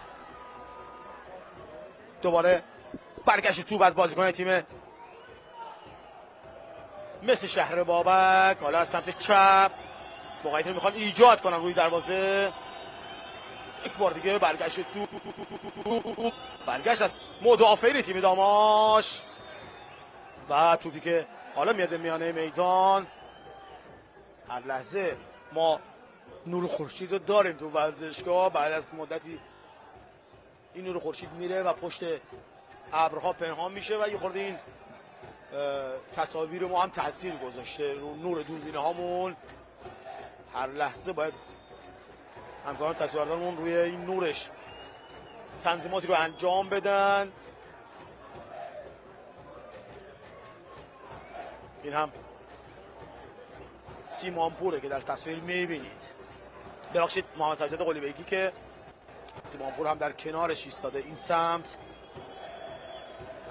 Speaker 1: دوباره برگشت توپ از بازیکن تیم مس شهر بابک. حالا از سمت چپ موقعیتی رو میخوان ایجاد کنن روی دروازه. یک بار دیگه برگشت توپ برگشت از مدافعین تیم داماش و توپی که حالا میاد به میانه میدان. هر لحظه ما نور خورشید رو داریم تو ورزشگاه. بعد از مدتی این نور خورشید میره و پشت ابرها پنهان میشه و یه خورده این تصاویر ما هم تاثیر گذاشته رو نور دوربینه هامون. هر لحظه باید همکاران تصویردارمون روی این نورش تنظیماتی رو انجام بدن. این هم سیمانپوره که در تصویر میبینید. ببخشید محمد سجاد قلیبیگی که سیمانپور هم در کنارش ایستاده این سمت.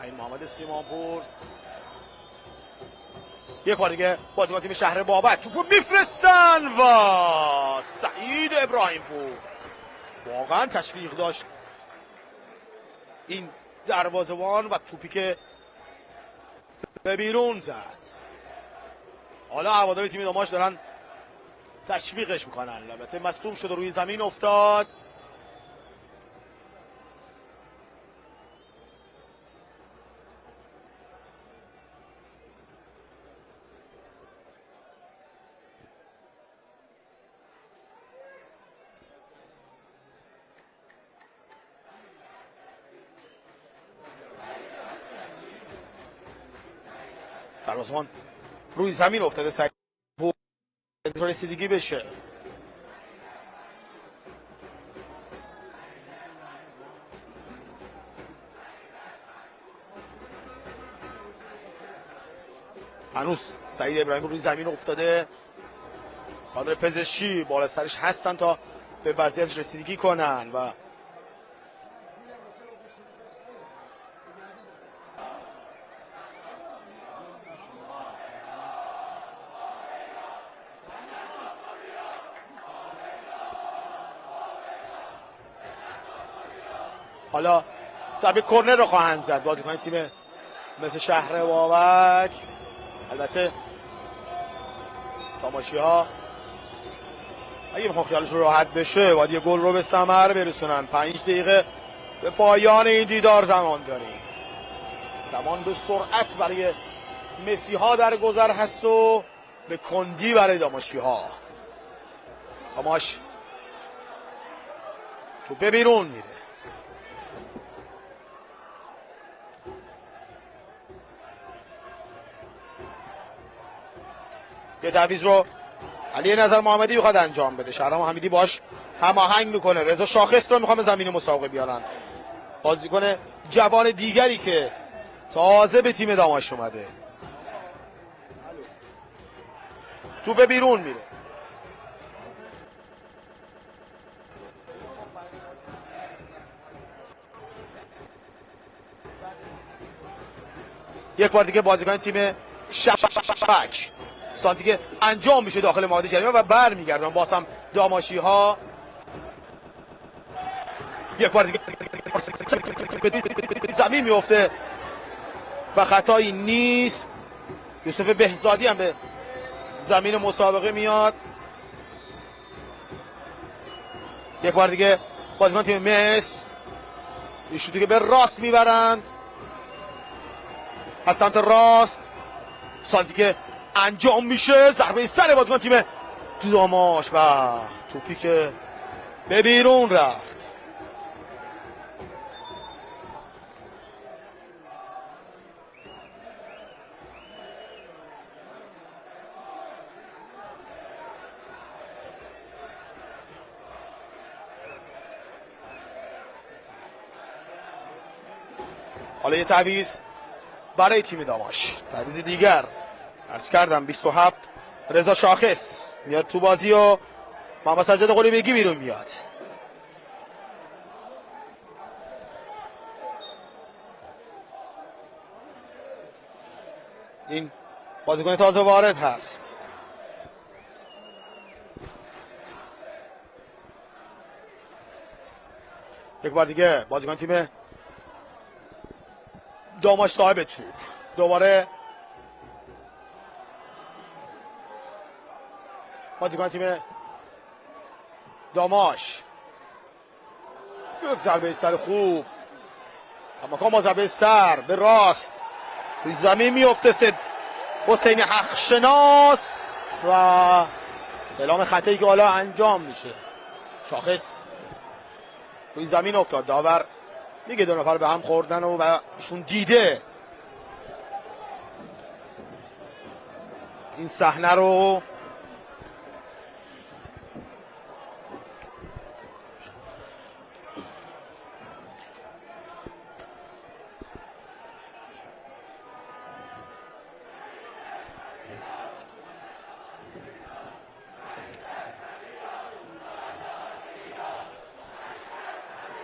Speaker 1: این محمد سیمانپور یک بار دیگه بازیکن تیم شهر بابک توپو میفرستن و سعید ابراهیم پور واقعا تشویق داشت این دروازه‌بان و توپی که به بیرون زد. حالا هواداری تیم داماش دارن تشویقش میکنن. البته مصدوم شد و روی زمین افتاد. دروازه‌بان روی زمین افتاده. سعید رسیدگی بشه. هنوز سعید ابراهیم روی زمین افتاده. کادر پزشکی بالا سرش هستن تا به وضعیتش رسیدگی کنن و حالا ضربه کرنر رو خواهند زد بازیکن تیم مثل شهر بابک. البته تماشی‌ها اگه بخوام خیالشون راحت بشه باید یه گل رو به ثمر برسونن. 5 دقیقه به پایان این دیدار زمان داریم. زمان به سرعت برای مسی ها در گذر هست و به کندی برای داماشی ها. داماش تو به بیرون میره. یه تعویض رو علی نظر محمدی میخواد انجام بده. شهرام حمیدی باش هماهنگ میکنه. رضا شاخص رو میخوام به زمین مسابقه بیارن. بازیکن جوان دیگری که تازه به تیم داماش اومده. تو به بیرون میره. یک بار دیگه بازیکن تیم شبک سانتی که انجام میشه داخل محوطه جریمه و برمیگردن باز هم داماشی ها. یک بار دیگه زمین میفته و خطایی نیست. یوسف بهزادی هم به زمین مسابقه میاد. یک بار دیگه بازیکن تیم مس ایشون دیگه به راست میبرند از سمت راست. سانتی که انجام میشه، ضربه سر بازیکن تیم داماش و توپی که به بیرون رفت. حالا یه تعویض برای تیم داماش، تعویض دیگر. عرض کردم 27 رضا شاخص میاد تو بازی و محمد سجاد قلیبگی بیرون میاد. این بازیکن تازه وارد هست. یک بار دیگه بازیکن تیم داماش صاحب توپ. دوباره بازیکن تیم داماش، یک ضربه سر خوب، کماکان با ضربه سر به راست روی زمین میفته حسین حقشناس و اعلام خطایی که حالا انجام میشه. شاخص روی زمین افتاد، داور میگه دو نفر به هم خوردن و ایشون دیده این صحنه رو.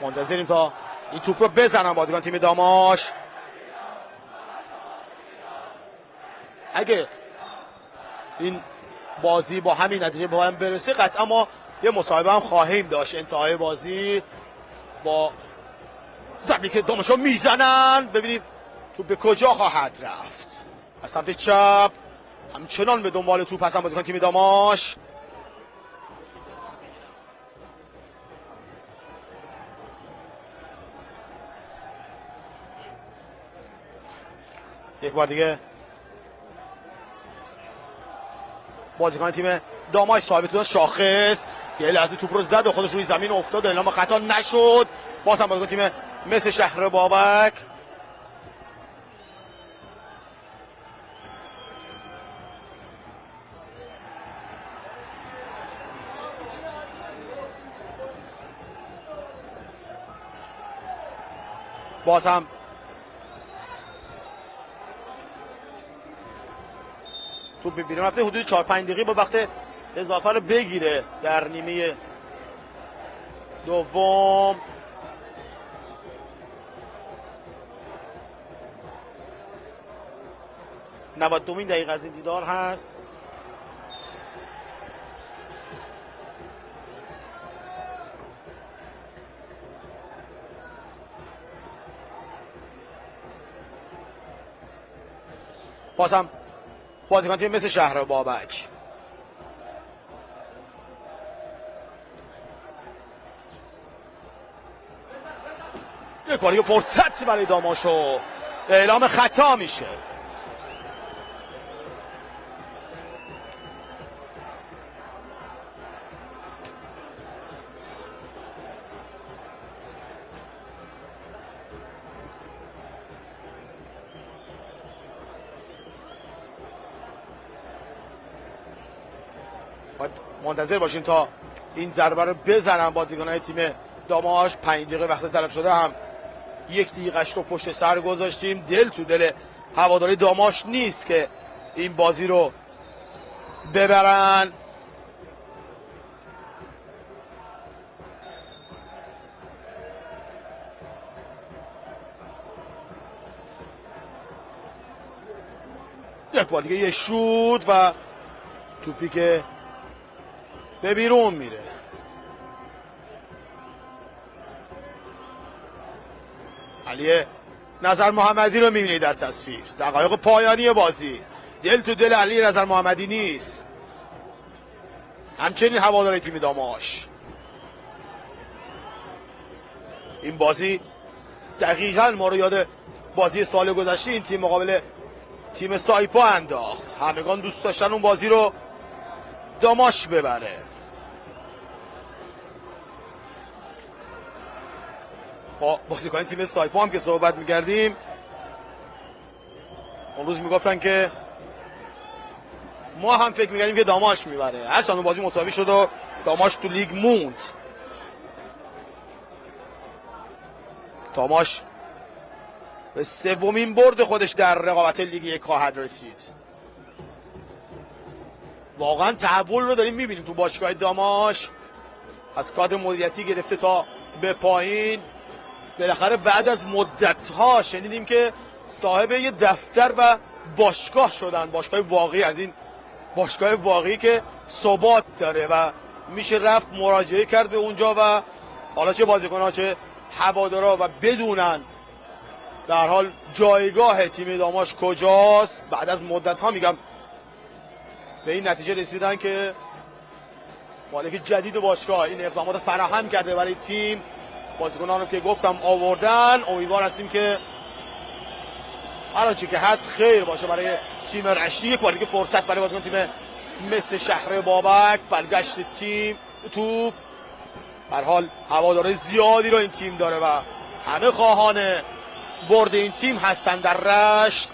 Speaker 1: منتظریم تا این توپ رو بزنن بازیکن تیم داماش. اگه این بازی با همین نتیجه به هم برسه قطعا ما یه مصاحبه هم خواهیم داشت انتهای بازی با ضربه‌ای که داماش ها میزنن. ببینیم توپ به کجا خواهد رفت. از سمت چپ همچنان به دنبال توپ هستن بازیکن تیم داماش. یک بار دیگه بازیکن تیم داماش صاحب توپ شاخص یه لحظه توپ رو زد و خودش روی زمین افتاد و اعلام خطا نشد. باز هم بازیکن تیم مس شهر بابک. باز هم توپ به بیرون رفته. حدود 4-5 دقیقه با وقت اضافه رو بگیره در نیمه دوم. دومین دقیقه از این دیدار هست. باز هم بازیکن تیم مثل شهر بابک یک بار فرصت برای داماشو اعلام خطا میشه. منتظر باشیم تا این ضربه رو بزنن بازیکن‌های تیم داماش. 5 دقیقه وقت تلف شده هم 1 دقیقه‌اش رو پشت سر گذاشتیم. دل تو دل هواداری داماش نیست که این بازی رو ببرن. یک بار دیگه یه شوت و توپی که به بیرون میره. علی نظر محمدی رو میبینید در تصویر. دقایق پایانی بازی، دل تو دل علی نظر محمدی نیست، همچنین هوادار تیم داماش. این بازی دقیقاً ما رو یاد بازی سال گذشته این تیم مقابل تیم سایپا انداخت. همگان دوست داشتن اون بازی رو داماش ببره. با بازیکن تیم سایپا هم که صحبت می‌کردیم، اون روز میگفتن که ما هم فکر می‌کردیم که داماش میبره. هرچند اون بازی مساوی شد و داماش تو لیگ موند. داماش به سومین برد خودش در رقابت لیگ یک خواهد رسید. واقعا تحول رو داریم میبینیم تو باشگاه داماش، از کادر مدیریتی گرفته تا به پایین. بالاخره بعد از مدت‌ها شنیدیم که صاحب یه دفتر و باشگاه شدن، باشگاه واقعی، از این باشگاه واقعی که ثبات داره و میشه رفت مراجعه کرد به اونجا و حالا چه بازیکن‌ها چه هوادارا و بدونن در حال جایگاه تیم داماش کجاست. بعد از مدت‌ها میگم به این نتیجه رسیدن که مالک جدید باشگاه این اقدامات فراهم کرده برای تیم. بازیکنان رو که گفتم آوردن. امیدوار هستیم که هر آنچه که هست خیر باشه برای تیم رشتی. یک بار دیگه فرصت برای بازیکن تیم مثل شهر بابک. برگشت تیم توپ. به هر حال هوادار زیادی رو این تیم داره و همه خواهان برد این تیم هستن در رشت.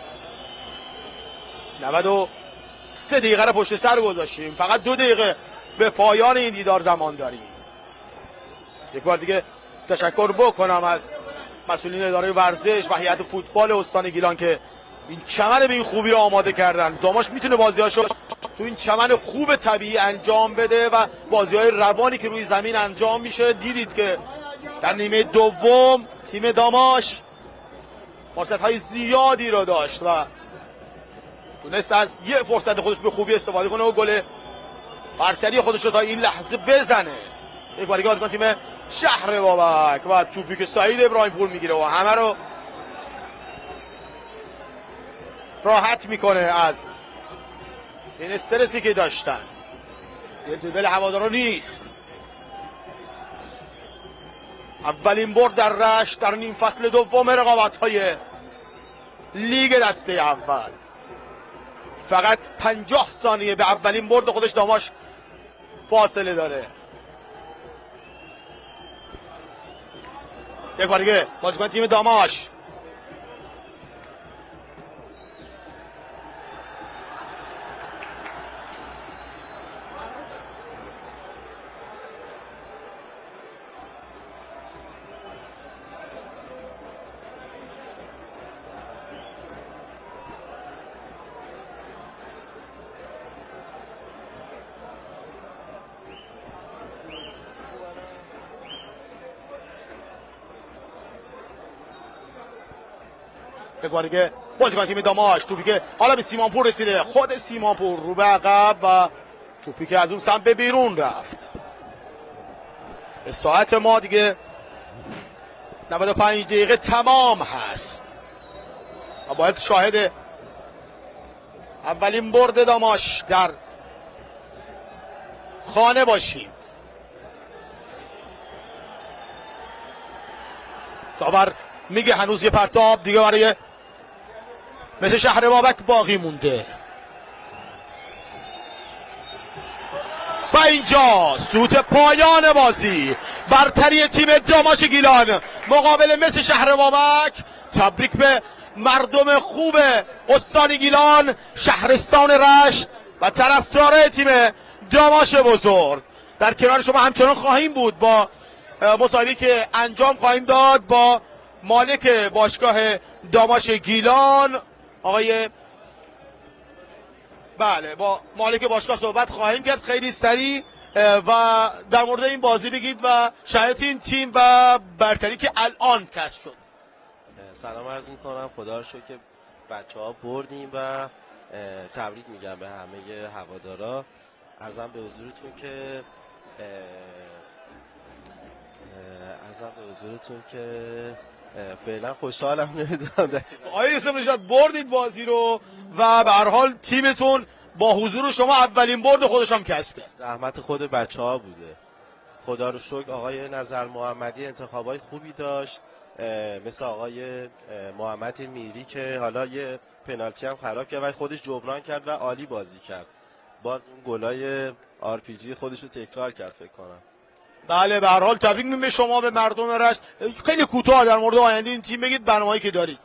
Speaker 1: 93 دقیقه رو پشت سر گذاشتیم، فقط 2 دقیقه به پایان این دیدار زمان داریم. یک بار دیگه تشکر بکنم از مسئولین اداره ورزش و هیئت فوتبال استان گیلان که این چمن به این خوبی رو آماده کردن. داماش میتونه بازیاشو تو این چمن خوب طبیعی انجام بده و بازی‌های روانی که روی زمین انجام میشه. دیدید که در نیمه دوم تیم داماش فرصت‌های زیادی رو داشت و تونست از یه فرصت خودش به خوبی استفاده کنه و گل برتری خودش رو تا این لحظه بزنه. یک بار دیگه بازیکن تیم شهر بابک و توپی که سعید ابراهیم پور میگیره و همه رو راحت میکنه از این استرسی که داشتن. دل هوادارا نیست. اولین برد در رشت در نیم فصل دوم رقابت‌های لیگ دسته اول. فقط 50 ثانیه به اولین برد خودش داماش فاصله داره. یک بار دیگه بازیکن تیم داماش یک بار دیگه بازیکن تیم داماش توپی که حالا به سیمانپور رسیده، خود سیمانپور رو به عقب و توپی که از اون سمت به بیرون رفت. به ساعت ما دیگه 95 دقیقه تمام هست و باید شاهد اولین برد داماش در خانه باشیم. داور میگه هنوز یه پرتاب دیگه برای مثل شهر بابک باقی مونده. و اینجا سوت پایان بازی، برتری تیم داماش گیلان مقابل مثل شهر بابک. تبریک به مردم خوب استان گیلان، شهرستان رشت و طرفدارای تیم داماش بزرگ. در کنار شما همچنان خواهیم بود با مصاحبه‌ای که انجام خواهیم داد با مالک باشگاه داماش گیلان آقای با مالک باشگاه صحبت خواهیم کرد خیلی سریع و در مورد این بازی بگید و شرایط این تیم و برتری که الان کسب شد.
Speaker 2: سلام عرض میکنم. خدا رو شکر که بچه‌ها بردیم و تبریک میگم به همه هوادارا. عرضم به حضورتون که فعلا خوشحالم. نمیدونم
Speaker 1: آقای یوسف نژاد بردید بازی رو و به هر حال تیمتون با حضور شما اولین برد خودش هم کسب کرد.
Speaker 2: زحمت خود بچه‌ها بوده. خدا رو شکر آقای نظر محمدی انتخابای خوبی داشت، مثل آقای محمد میری که حالا یه پنالتی هم خراب کرد ولی خودش جبران کرد و عالی بازی کرد. باز اون گلای RPG خودش رو تکرار کرد فکر کنم.
Speaker 1: بله به هر حال تبریک میگم به شما، به مردم رشت. خیلی کوتاه در مورد آینده این تیم بگید، برنامه‌ای که دارید.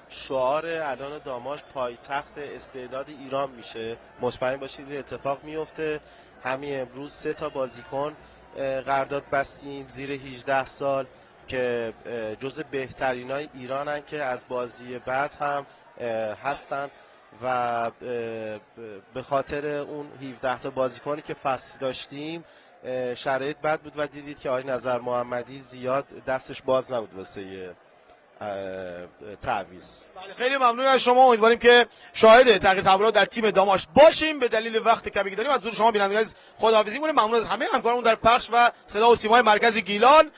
Speaker 2: شعار الان داماش پایتخت استعداد ایران میشه. مطمئن باشید اتفاق میفته. همین امروز 3 تا بازیکن قرارداد بستیم زیر 18 سال که جز بهترینای ایرانن که از بازی بعد هم هستن و به خاطر اون 17 تا بازیکنی که فصل داشتیم شرایط بد بود و دیدید که آقای نظر محمدی زیاد دستش باز نبود واسه تعویض.
Speaker 1: بله خیلی ممنون از شما. امیدواریم که شاهد تغییر تحولات در تیم داماش باشیم. به دلیل وقت کمی که داریم از حضور شما بینندگان خداحافظی می‌کنیم. ممنون از همه همکارانمون در پخش و صدا و سیمای مرکز گیلان.